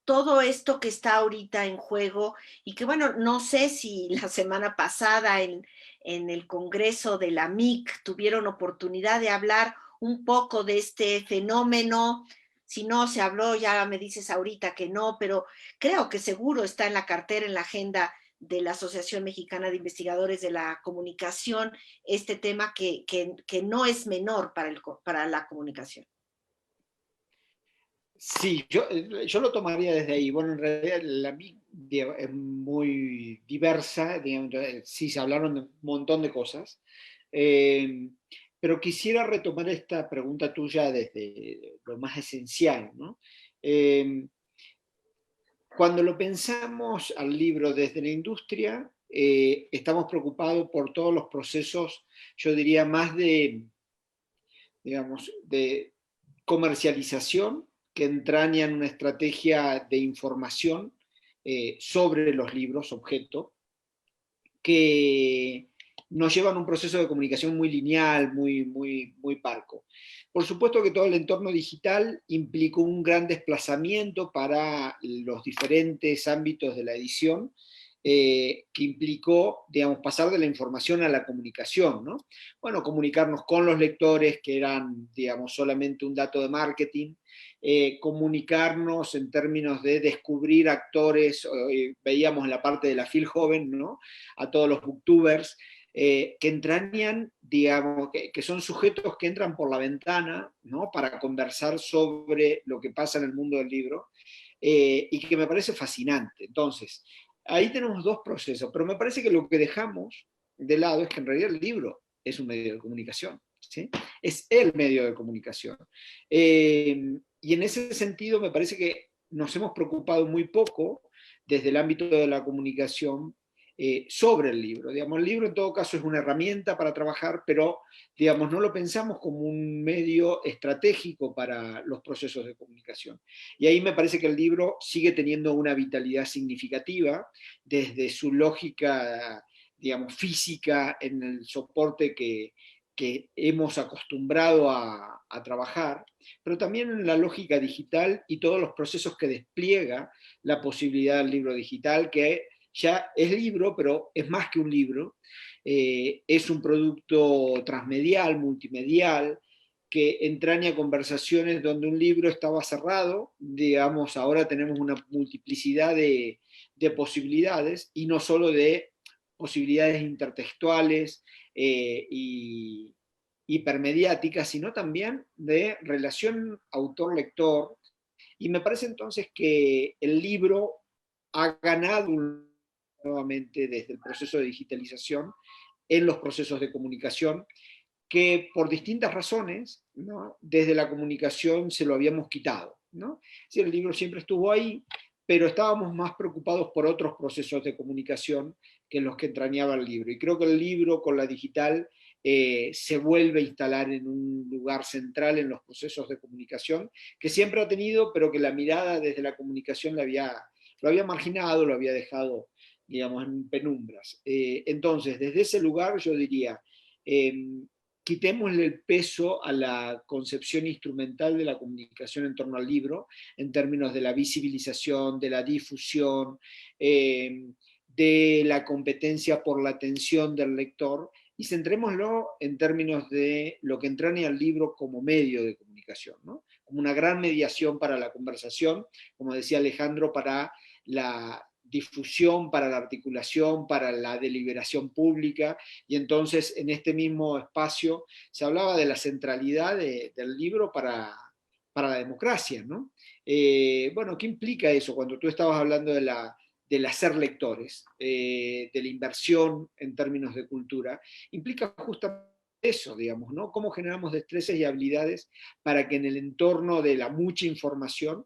todo esto que está ahorita en juego y que, bueno, no sé si la semana pasada en el Congreso de la MIC tuvieron oportunidad de hablar un poco de este fenómeno. Si no se habló, ya me dices ahorita que no, pero creo que seguro está en la cartera, en la agenda de la Asociación Mexicana de Investigadores de la Comunicación, este tema que no es menor para la comunicación. Sí, yo lo tomaría desde ahí. Bueno, en realidad la MIC es muy diversa, digamos, sí se hablaron de un montón de cosas, eh, pero quisiera retomar esta pregunta tuya desde lo más esencial, ¿no? Cuando lo pensamos al libro desde la industria, estamos preocupados por todos los procesos, yo diría más digamos, de comercialización que entrañan una estrategia de información sobre los libros objeto, que nos llevan a un proceso de comunicación muy lineal, muy parco. Por supuesto que todo el entorno digital implicó un gran desplazamiento para los diferentes ámbitos de la edición, que implicó, digamos, pasar de la información a la comunicación, ¿no? Bueno, comunicarnos con los lectores, que eran, digamos, solamente un dato de marketing, comunicarnos en términos de descubrir actores, veíamos en la parte de la Phil Joven, ¿no? A todos los booktubers, que entrañan, digamos, que son sujetos que entran por la ventana, ¿no? Para conversar sobre lo que pasa en el mundo del libro, y que me parece fascinante. Entonces, ahí tenemos dos procesos, pero me parece que lo que dejamos de lado es que en realidad el libro es un medio de comunicación, ¿sí? Es el medio de comunicación. Y en ese sentido me parece que nos hemos preocupado muy poco desde el ámbito de la comunicación sobre el libro. Digamos, el libro en todo caso es una herramienta para trabajar, pero digamos, no lo pensamos como un medio estratégico para los procesos de comunicación. Y ahí me parece que el libro sigue teniendo una vitalidad significativa desde su lógica, digamos, física en el soporte que hemos acostumbrado a trabajar, pero también en la lógica digital y todos los procesos que despliega la posibilidad del libro digital, que ya es libro, pero es más que un libro, es un producto transmedial, multimedial, que entraña conversaciones donde un libro estaba cerrado, digamos, ahora tenemos una multiplicidad de posibilidades, y no solo de posibilidades intertextuales y hipermediáticas, sino también de relación autor-lector. Y me parece entonces que el libro ha ganado nuevamente desde el proceso de digitalización en los procesos de comunicación, que por distintas razones, ¿no?, desde la comunicación se lo habíamos quitado, ¿no? Es decir, el libro siempre estuvo ahí, pero estábamos más preocupados por otros procesos de comunicación que los que entrañaba el libro. Y creo que el libro con la digital se vuelve a instalar en un lugar central en los procesos de comunicación, que siempre ha tenido, pero que la mirada desde la comunicación lo había marginado, lo había dejado, digamos, en penumbras. Entonces, desde ese lugar yo diría, quitémosle el peso a la concepción instrumental de la comunicación en torno al libro, en términos de la visibilización, de la difusión, de la competencia por la atención del lector, y centrémoslo en términos de lo que entraña al libro como medio de comunicación, ¿no? Como una gran mediación para la conversación, como decía Alejandro, para la difusión, para la articulación, para la deliberación pública, y entonces en este mismo espacio se hablaba de la centralidad del libro para la democracia, ¿no? Bueno, ¿qué implica eso cuando tú estabas hablando del hacer lectores, de la inversión en términos de cultura? Implica justamente eso, digamos, ¿no? Cómo generamos destrezas y habilidades para que en el entorno de la mucha información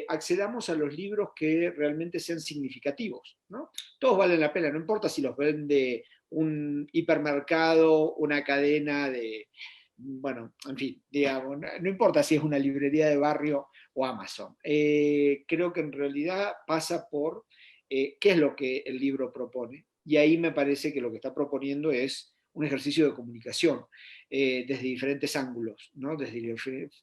accedamos a los libros que realmente sean significativos, ¿no? Todos valen la pena, no importa si los vende un hipermercado, una cadena de, bueno, en fin, digamos, no importa si es una librería de barrio o Amazon. Creo que en realidad pasa por qué es lo que el libro propone, y ahí me parece que lo que está proponiendo es un ejercicio de comunicación desde diferentes ángulos, ¿no? Desde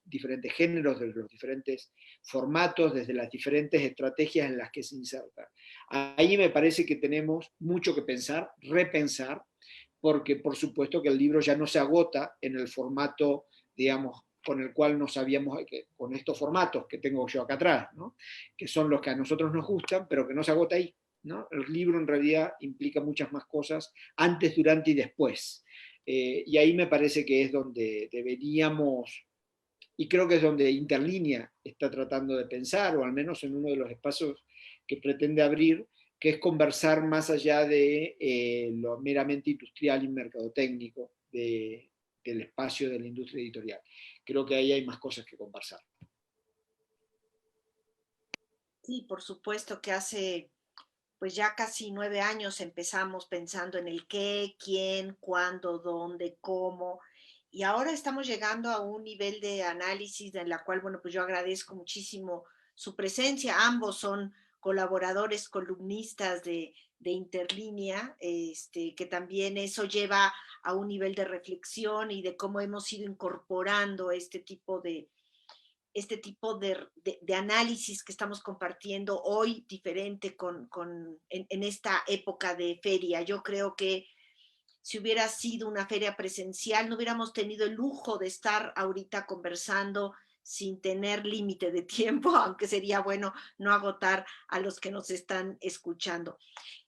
diferentes géneros, desde los diferentes formatos, desde las diferentes estrategias en las que se inserta. Ahí me parece que tenemos mucho que pensar, repensar, porque por supuesto que el libro ya no se agota en el formato, digamos, con el cual nos habíamos, con estos formatos que tengo yo acá atrás, ¿no?, que son los que a nosotros nos gustan, pero que no se agota ahí, ¿no? El libro en realidad implica muchas más cosas antes, durante y después. Y ahí me parece que es donde deberíamos, y creo que es donde Interlínea está tratando de pensar, o al menos en uno de los espacios que pretende abrir, que es conversar más allá de lo meramente industrial y mercadotécnico del espacio de la industria editorial. Creo que ahí hay más cosas que conversar. Sí, por supuesto que hace pues ya casi 9 años empezamos pensando en el qué, quién, cuándo, dónde, cómo, y ahora estamos llegando a un nivel de análisis en la cual, bueno, pues yo agradezco muchísimo su presencia. Ambos son colaboradores, columnistas de Interlínea, que también eso lleva a un nivel de reflexión y de cómo hemos ido incorporando este tipo de análisis que estamos compartiendo hoy diferente en esta época de feria. Yo creo que si hubiera sido una feria presencial, no hubiéramos tenido el lujo de estar ahorita conversando sin tener límite de tiempo, aunque sería bueno no agotar a los que nos están escuchando.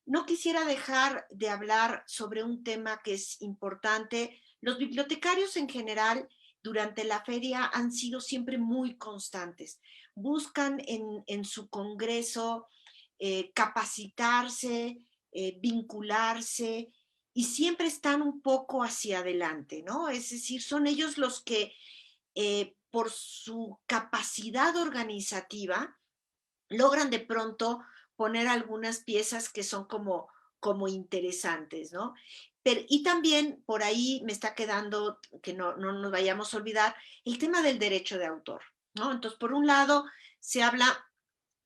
No quisiera dejar de hablar sobre un tema que es importante. Los bibliotecarios en general durante la feria han sido siempre muy constantes. Buscan en su congreso capacitarse, vincularse, y siempre están un poco hacia adelante, ¿no? Es decir, son ellos los que, por su capacidad organizativa, logran de pronto poner algunas piezas que son como interesantes, ¿no? Pero, y también por ahí me está quedando, que no nos vayamos a olvidar, el tema del derecho de autor, ¿no? Entonces, por un lado, se habla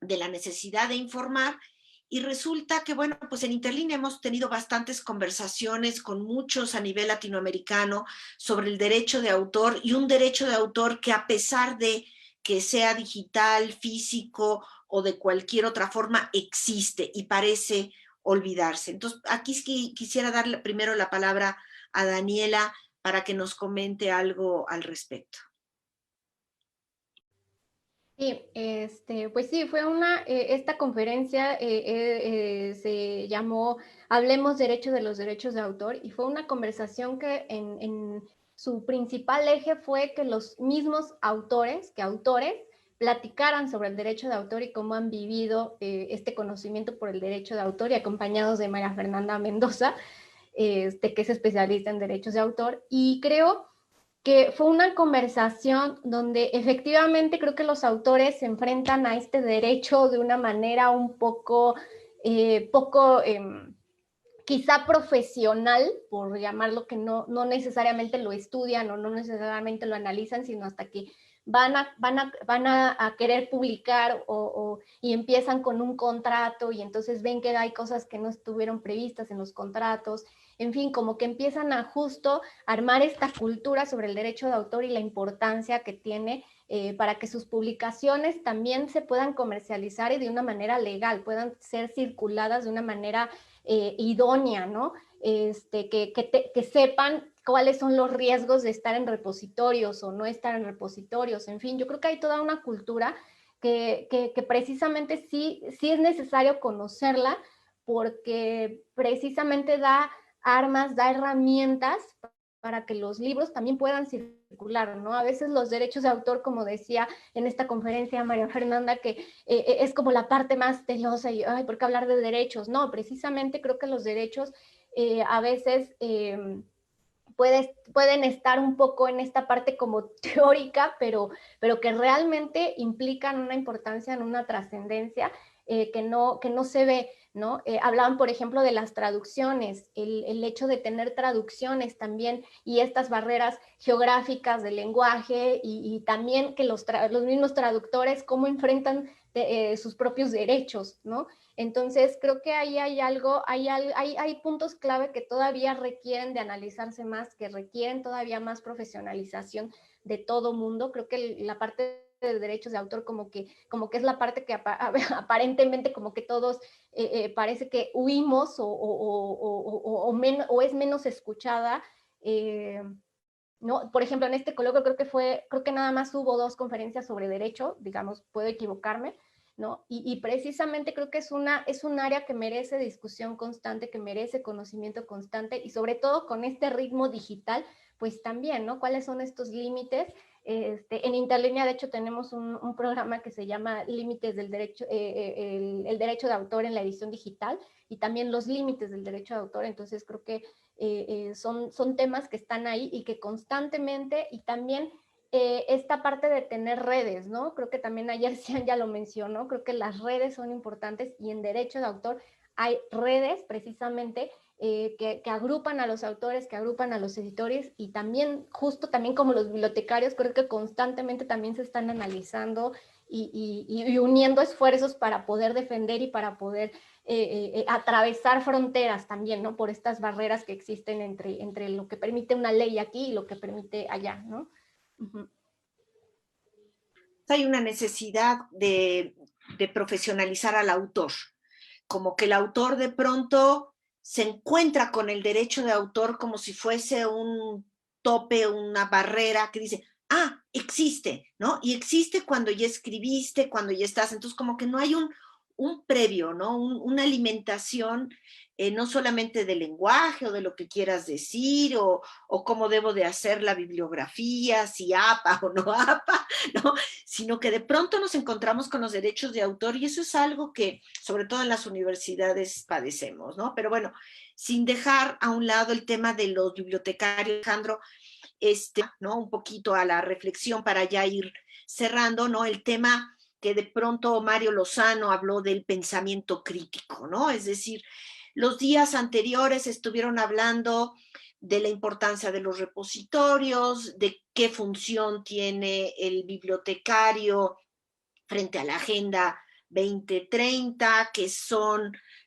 de la necesidad de informar, y resulta que, bueno, pues en Interlínea hemos tenido bastantes conversaciones con muchos a nivel latinoamericano sobre el derecho de autor, y un derecho de autor que, a pesar de que sea digital, físico o de cualquier otra forma, existe y parece olvidarse. Entonces, aquí quisiera darle primero la palabra a Daniela para que nos comente algo al respecto. Sí, pues sí, fue esta conferencia se llamó Hablemos Derecho de los Derechos de Autor, y fue una conversación que en su principal eje fue que los mismos autores platicaran sobre el derecho de autor y cómo han vivido este conocimiento por el derecho de autor, y acompañados de María Fernanda Mendoza, que es especialista en derechos de autor. Y creo que fue una conversación donde efectivamente creo que los autores se enfrentan a este derecho de una manera un poco, quizá profesional, por llamarlo, que no necesariamente lo estudian o no necesariamente lo analizan, sino hasta que van a querer publicar y empiezan con un contrato, y entonces ven que hay cosas que no estuvieron previstas en los contratos. En fin, como que empiezan a justo armar esta cultura sobre el derecho de autor y la importancia que tiene para que sus publicaciones también se puedan comercializar y de una manera legal, puedan ser circuladas de una manera idónea, ¿no? Que sepan cuáles son los riesgos de estar en repositorios o no estar en repositorios. En fin, yo creo que hay toda una cultura que precisamente sí es necesario conocerla, porque precisamente da armas, da herramientas para que los libros también puedan circular, ¿no? A veces los derechos de autor, como decía en esta conferencia María Fernanda, que es como la parte más telosa y, ay, ¿por qué hablar de derechos? No, precisamente creo que los derechos a veces pueden estar un poco en esta parte como teórica, pero que realmente implican una importancia, en una trascendencia que no se ve, ¿no? Hablaban, por ejemplo, de las traducciones, el hecho de tener traducciones también, y estas barreras geográficas del lenguaje, y también que los mismos traductores cómo enfrentan sus propios derechos, ¿no? Entonces, creo que ahí hay algo, hay puntos clave que todavía requieren de analizarse más, que requieren todavía más profesionalización de todo mundo. Creo que la parte de derechos de autor como que es la parte que aparentemente como que todos parece que huimos o es menos escuchada. ¿No? Por ejemplo, en este coloquio creo que nada más hubo 2 conferencias sobre derecho, digamos, puedo equivocarme, ¿no? Y precisamente creo que es un área que merece discusión constante, que merece conocimiento constante, y sobre todo con este ritmo digital, pues también, ¿no? ¿Cuáles son estos límites? En Interlínea, de hecho, tenemos un programa que se llama Límites del Derecho, el derecho de autor en la edición digital, y también los límites del derecho de autor. Entonces creo que son temas que están ahí y que constantemente, y también esta parte de tener redes, ¿no? Creo que también ayer Cian ya lo mencionó, creo que las redes son importantes, y en derecho de autor hay redes precisamente que agrupan a los autores, que agrupan a los editores, y también, justo también como los bibliotecarios, creo que constantemente también se están analizando y uniendo esfuerzos para poder defender y para poder atravesar fronteras también, ¿no? Por estas barreras que existen entre lo que permite una ley aquí y lo que permite allá, ¿no? Uh-huh. Hay una necesidad de profesionalizar al autor, como que el autor de pronto se encuentra con el derecho de autor como si fuese un tope, una barrera que dice, existe, ¿no? Y existe cuando ya escribiste, cuando ya estás. Entonces, como que no hay un previo, ¿no? Una alimentación no solamente del lenguaje o de lo que quieras decir o cómo debo de hacer la bibliografía, si APA o no APA, ¿no? Sino que de pronto nos encontramos con los derechos de autor y eso es algo que sobre todo en las universidades padecemos, ¿no? Pero bueno, sin dejar a un lado el tema de los bibliotecarios, Alejandro, ¿no? Un poquito a la reflexión para ya ir cerrando, ¿no? El tema que de pronto Mario Lozano habló del pensamiento crítico, ¿no? Es decir, los días anteriores estuvieron hablando de la importancia de los repositorios, de qué función tiene el bibliotecario frente a la Agenda 2030,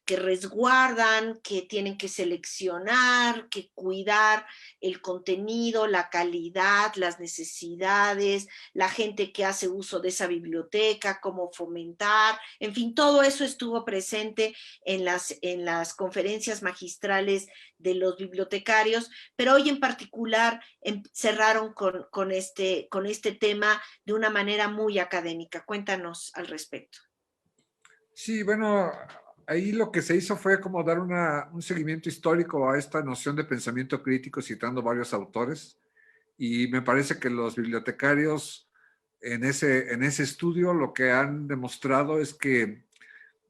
que resguardan, que tienen que seleccionar, que cuidar el contenido, la calidad, las necesidades, la gente que hace uso de esa biblioteca, cómo fomentar, en fin, todo eso estuvo presente en las conferencias magistrales de los bibliotecarios, pero hoy en particular cerraron con este tema de una manera muy académica. Cuéntanos al respecto. Sí, bueno, ahí lo que se hizo fue como dar un seguimiento histórico a esta noción de pensamiento crítico, citando varios autores, y me parece que los bibliotecarios en ese estudio lo que han demostrado es que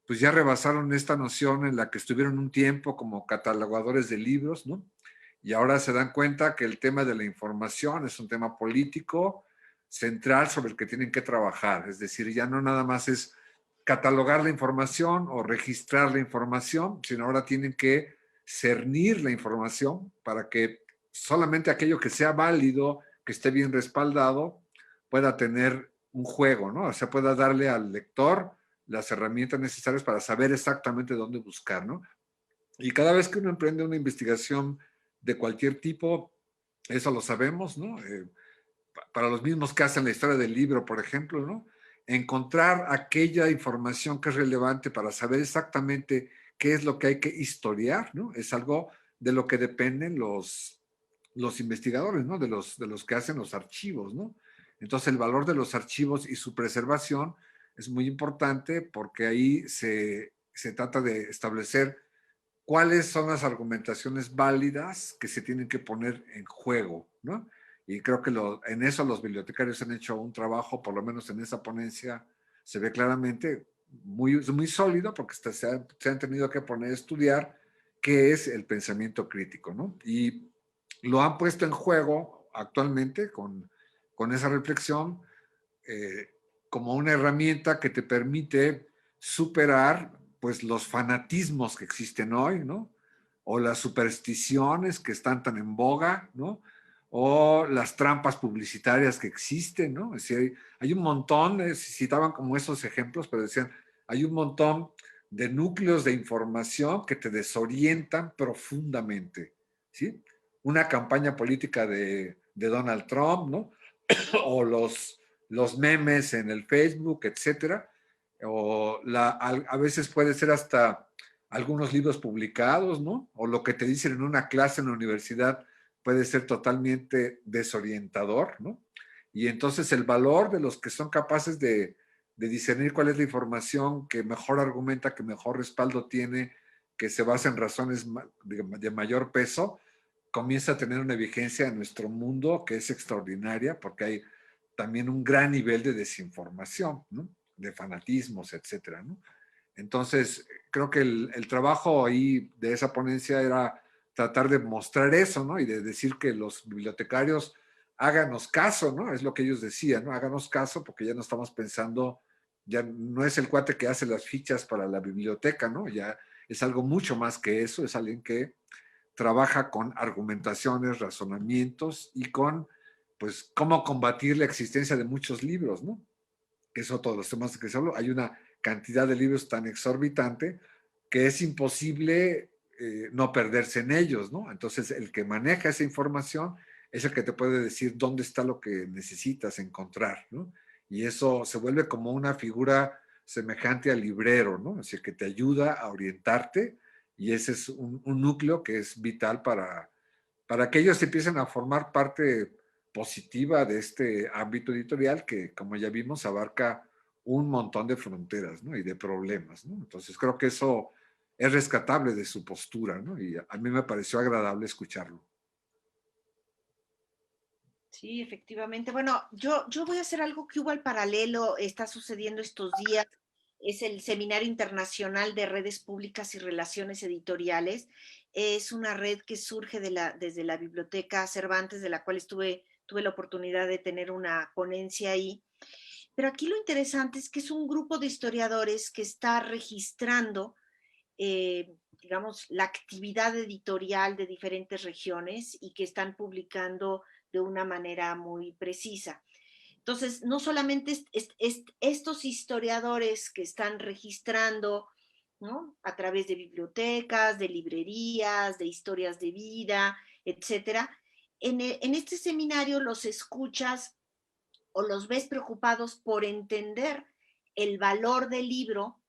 pues ya rebasaron esta noción en la que estuvieron un tiempo como catalogadores de libros, ¿no? Y ahora se dan cuenta que el tema de la información es un tema político central sobre el que tienen que trabajar. Es decir, ya no nada más es catalogar la información o registrar la información, sino ahora tienen que cernir la información para que solamente aquello que sea válido, que esté bien respaldado, pueda tener un juego, ¿no? O sea, pueda darle al lector las herramientas necesarias para saber exactamente dónde buscar, ¿no? Y cada vez que uno emprende una investigación de cualquier tipo, eso lo sabemos, ¿no? Para los mismos que hacen la historia del libro, por ejemplo, ¿no? Encontrar aquella información que es relevante para saber exactamente qué es lo que hay que historiar, ¿no? Es algo de lo que dependen los investigadores, ¿no? De los que hacen los archivos, ¿no? Entonces el valor de los archivos y su preservación es muy importante porque ahí se trata de establecer cuáles son las argumentaciones válidas que se tienen que poner en juego, ¿no? Y creo que en eso los bibliotecarios han hecho un trabajo, por lo menos en esa ponencia se ve claramente muy sólido porque se han tenido que poner a estudiar qué es el pensamiento crítico, ¿no? Y lo han puesto en juego actualmente con esa reflexión eh, como una herramienta que te permite superar pues los fanatismos que existen hoy, ¿no? O las supersticiones que están tan en boga, ¿no? O las trampas publicitarias que existen, ¿no? Es decir, hay un montón, citaban como esos ejemplos, pero decían, hay un montón de núcleos de información que te desorientan profundamente, ¿sí? Una campaña política de Donald Trump, ¿no? O los memes en el Facebook, etcétera, o a veces puede ser hasta algunos libros publicados, ¿no? O lo que te dicen en una clase en la universidad puede ser totalmente desorientador, ¿no? Y entonces el valor de los que son capaces de discernir cuál es la información que mejor argumenta, que mejor respaldo tiene, que se basa en razones de mayor peso, comienza a tener una vigencia en nuestro mundo que es extraordinaria porque hay también un gran nivel de desinformación, ¿no? De fanatismos, etcétera, ¿no? Entonces, creo que el trabajo ahí de esa ponencia era tratar de mostrar eso, ¿no? Y de decir que los bibliotecarios háganos caso, ¿no? Es lo que ellos decían, ¿no? Háganos caso porque ya no estamos pensando, ya no es el cuate que hace las fichas para la biblioteca, ¿no? Ya es algo mucho más que eso, es alguien que trabaja con argumentaciones, razonamientos y con, pues, cómo combatir la existencia de muchos libros, ¿no? Que eso todos los temas que se hablo, hay una cantidad de libros tan exorbitante que es imposible no perderse en ellos, ¿no? Entonces, el que maneja esa información es el que te puede decir dónde está lo que necesitas encontrar, ¿no? Y eso se vuelve como una figura semejante al librero, ¿no? Es decir, que te ayuda a orientarte y ese es un núcleo que es vital para que ellos empiecen a formar parte positiva de este ámbito editorial que, como ya vimos, abarca un montón de fronteras, ¿no? Y de problemas, ¿no? Entonces creo que eso es rescatable de su postura, ¿no? Y a mí me pareció agradable escucharlo. Sí, efectivamente. Bueno, yo voy a hacer algo que hubo al paralelo, está sucediendo estos días. Es el Seminario Internacional de Redes Públicas y Relaciones Editoriales. Es una red que surge desde la Biblioteca Cervantes, de la cual tuve la oportunidad de tener una ponencia ahí. Pero aquí lo interesante es que es un grupo de historiadores que está registrando, digamos, la actividad editorial de diferentes regiones y que están publicando de una manera muy precisa. Entonces, no solamente estos historiadores que están registrando, ¿no? A través de bibliotecas, de librerías, de historias de vida, etcétera. En este seminario los escuchas o los ves preocupados por entender el valor del libro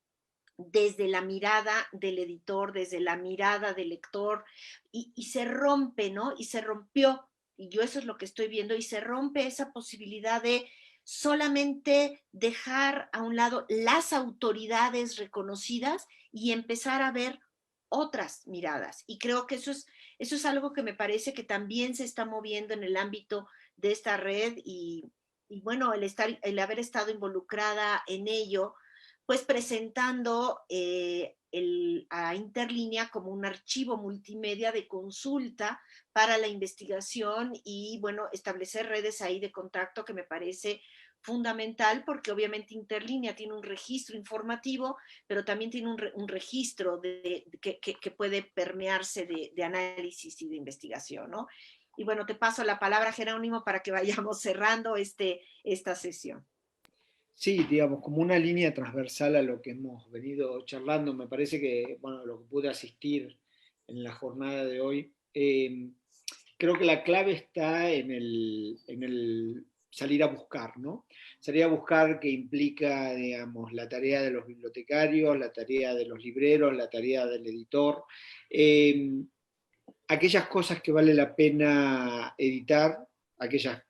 desde la mirada del editor, desde la mirada del lector, y se rompe, ¿no? Y se rompió, y yo eso es lo que estoy viendo, y se rompe esa posibilidad de solamente dejar a un lado las autoridades reconocidas y empezar a ver otras miradas. Y creo que eso es algo que me parece que también se está moviendo en el ámbito de esta red y bueno, el haber estado involucrada en ello, pues presentando a Interlínea como un archivo multimedia de consulta para la investigación y, bueno, establecer redes ahí de contacto que me parece fundamental porque obviamente Interlínea tiene un registro informativo, pero también tiene un registro que puede permearse de análisis y de investigación, ¿no? Y bueno, te paso la palabra, Jerónimo, para que vayamos cerrando esta sesión. Sí, digamos, como una línea transversal a lo que hemos venido charlando, me parece que, bueno, lo que pude asistir en la jornada de hoy, creo que la clave está en el salir a buscar, ¿no? Salir a buscar que implica, digamos, la tarea de los bibliotecarios, la tarea de los libreros, la tarea del editor, aquellas cosas que vale la pena editar, aquellas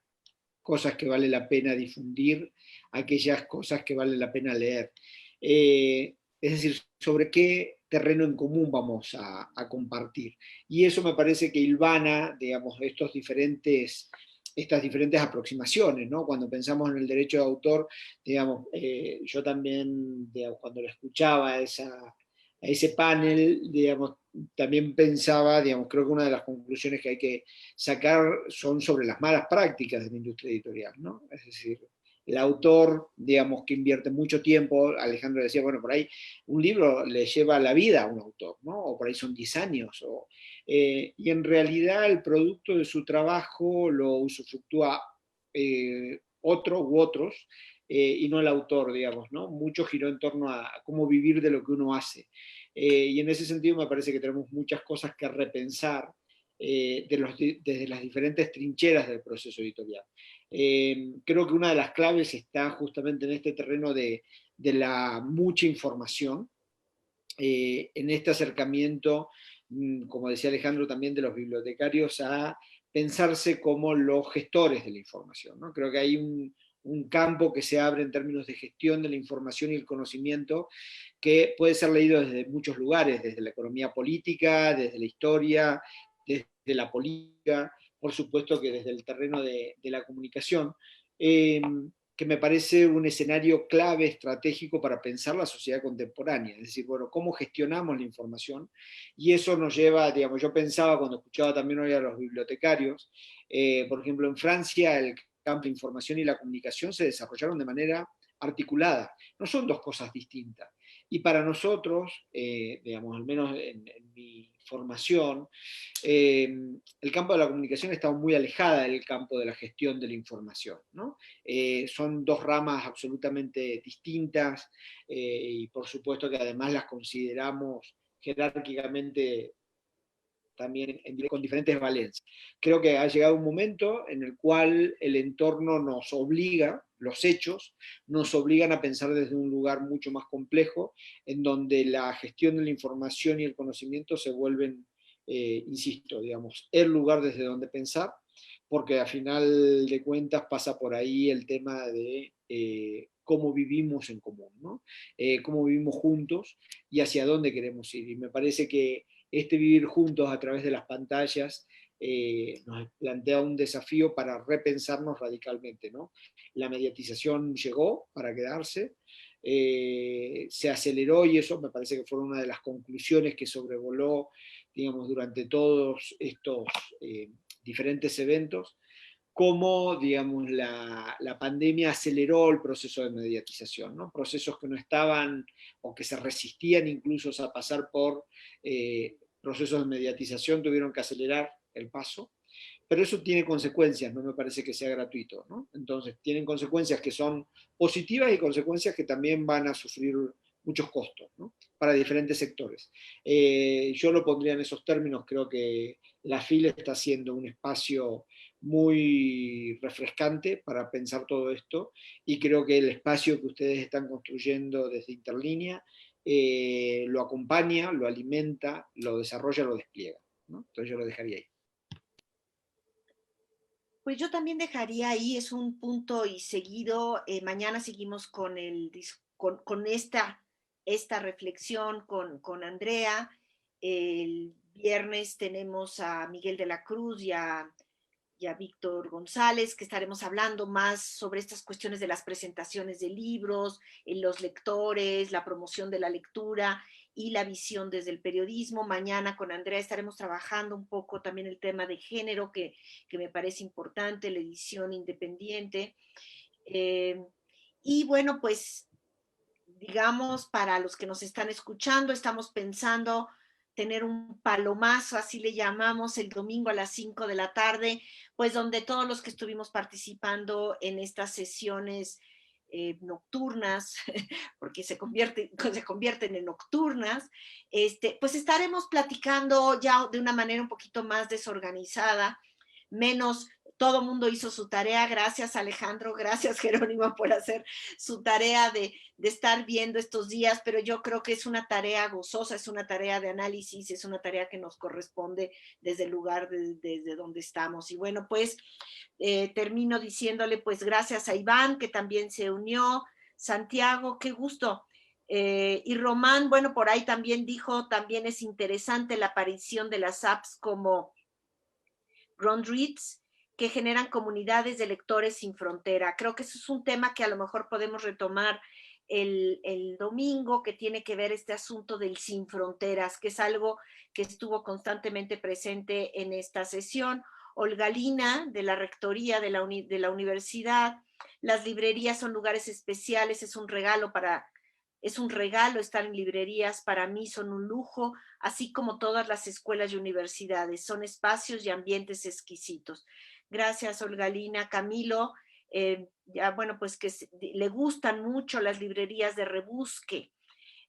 cosas que vale la pena difundir, aquellas cosas que vale la pena leer. Es decir, sobre qué terreno en común vamos a compartir. Y eso me parece que hilvana, digamos, estas diferentes aproximaciones, ¿no? Cuando pensamos en el derecho de autor, digamos, yo también, digamos, cuando lo escuchaba a ese panel, digamos, también pensaba, digamos, creo que una de las conclusiones que hay que sacar son sobre las malas prácticas de la industria editorial, ¿no? Es decir, el autor, digamos, que invierte mucho tiempo, Alejandro decía, bueno, por ahí un libro le lleva la vida a un autor, ¿no? O por ahí son 10 años, y en realidad el producto de su trabajo lo usufructúa otro u otros, y no el autor, digamos, ¿no? Mucho giró en torno a cómo vivir de lo que uno hace. Y en ese sentido me parece que tenemos muchas cosas que repensar desde las diferentes trincheras del proceso editorial. Creo que una de las claves está justamente en este terreno de la mucha información, en este acercamiento, como decía Alejandro, también de los bibliotecarios a pensarse como los gestores de la información, ¿no? Creo que hay un campo que se abre en términos de gestión de la información y el conocimiento que puede ser leído desde muchos lugares, desde la economía política, desde la historia, desde la política, por supuesto que desde el terreno de la comunicación, que me parece un escenario clave, estratégico para pensar la sociedad contemporánea. Es decir, bueno, cómo gestionamos la información. Y eso nos lleva, digamos, yo pensaba cuando escuchaba también hoy a los bibliotecarios, por ejemplo, en Francia el campo de información y la comunicación se desarrollaron de manera articulada. No son dos cosas distintas. Y para nosotros, digamos, al menos en mi formación, el campo de la comunicación está muy alejada del campo de la gestión de la información, ¿no? Son dos ramas absolutamente distintas, y por supuesto que además las consideramos jerárquicamente también con diferentes valencias. Creo que ha llegado un momento en el cual el entorno nos obliga, los hechos, nos obligan a pensar desde un lugar mucho más complejo, en donde la gestión de la información y el conocimiento se vuelven, insisto, digamos, el lugar desde donde pensar, porque al final de cuentas pasa por ahí el tema de cómo vivimos en común, ¿no? Cómo vivimos juntos y hacia dónde queremos ir. Y me parece que este vivir juntos a través de las pantallas nos plantea un desafío para repensarnos radicalmente, ¿no? La mediatización llegó para quedarse, se aceleró y eso me parece que fue una de las conclusiones que sobrevoló, digamos, durante todos estos diferentes eventos, cómo, digamos, la pandemia aceleró el proceso de mediatización, ¿no? Procesos que no estaban o que se resistían incluso a pasar por procesos de mediatización tuvieron que acelerar el paso, pero eso tiene consecuencias, no me parece que sea gratuito, ¿no? Entonces, tienen consecuencias que son positivas y consecuencias que también van a sufrir muchos costos, ¿no? Para diferentes sectores. Yo lo pondría en esos términos, creo que la FIL está siendo un espacio muy refrescante para pensar todo esto y creo que el espacio que ustedes están construyendo desde Interlínea lo acompaña, lo alimenta, lo desarrolla, lo despliega, ¿no? Entonces yo lo dejaría ahí. Pues yo también dejaría ahí, es un punto y seguido. Mañana seguimos con esta reflexión con Andrea. El viernes tenemos a Miguel de la Cruz y a Víctor González, que estaremos hablando más sobre estas cuestiones de las presentaciones de libros, los lectores, la promoción de la lectura y la visión desde el periodismo. Mañana con Andrea estaremos trabajando un poco también el tema de género, que me parece importante, la edición independiente. Y bueno, pues digamos, para los que nos están escuchando, estamos pensando tener un palomazo, así le llamamos, el domingo a las 5 de la tarde, pues donde todos los que estuvimos participando en estas sesiones nocturnas, porque se convierten en nocturnas, pues estaremos platicando ya de una manera un poquito más desorganizada, menos todo mundo hizo su tarea. Gracias, Alejandro, gracias, Jerónimo, por hacer su tarea de estar viendo estos días, pero yo creo que es una tarea gozosa, es una tarea de análisis, es una tarea que nos corresponde desde el lugar desde donde estamos. Y bueno, pues termino diciéndole pues gracias a Iván, que también se unió, Santiago, qué gusto. Y Román, bueno, por ahí también dijo, también es interesante la aparición de las apps como Goodreads, que generan comunidades de lectores sin frontera. Creo que eso es un tema que a lo mejor podemos retomar el domingo, que tiene que ver este asunto del sin fronteras, que es algo que estuvo constantemente presente en esta sesión. Olga Lina, de la rectoría de la universidad. Las librerías son lugares especiales, es un regalo estar en librerías, para mí son un lujo, así como todas las escuelas y universidades, son espacios y ambientes exquisitos. Gracias, Olga Lina. Camilo, ya bueno, pues que le gustan mucho las librerías de rebusque,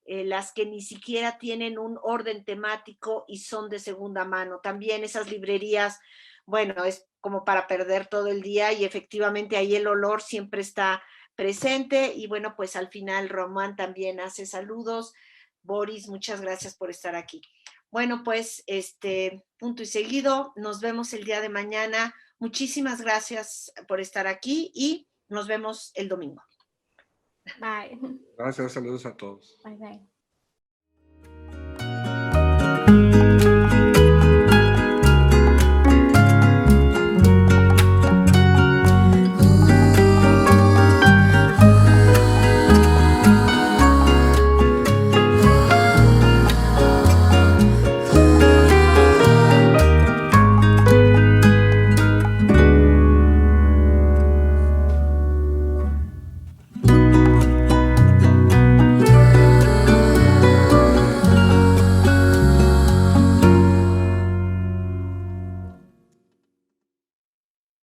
las que ni siquiera tienen un orden temático y son de segunda mano. También esas librerías, bueno, es como para perder todo el día, y efectivamente ahí el olor siempre está presente. Y bueno, pues al final Román también hace saludos. Boris, muchas gracias por estar aquí. Bueno, pues punto y seguido, nos vemos el día de mañana. Muchísimas gracias por estar aquí y nos vemos el domingo. Bye. Gracias, saludos a todos. Bye, bye.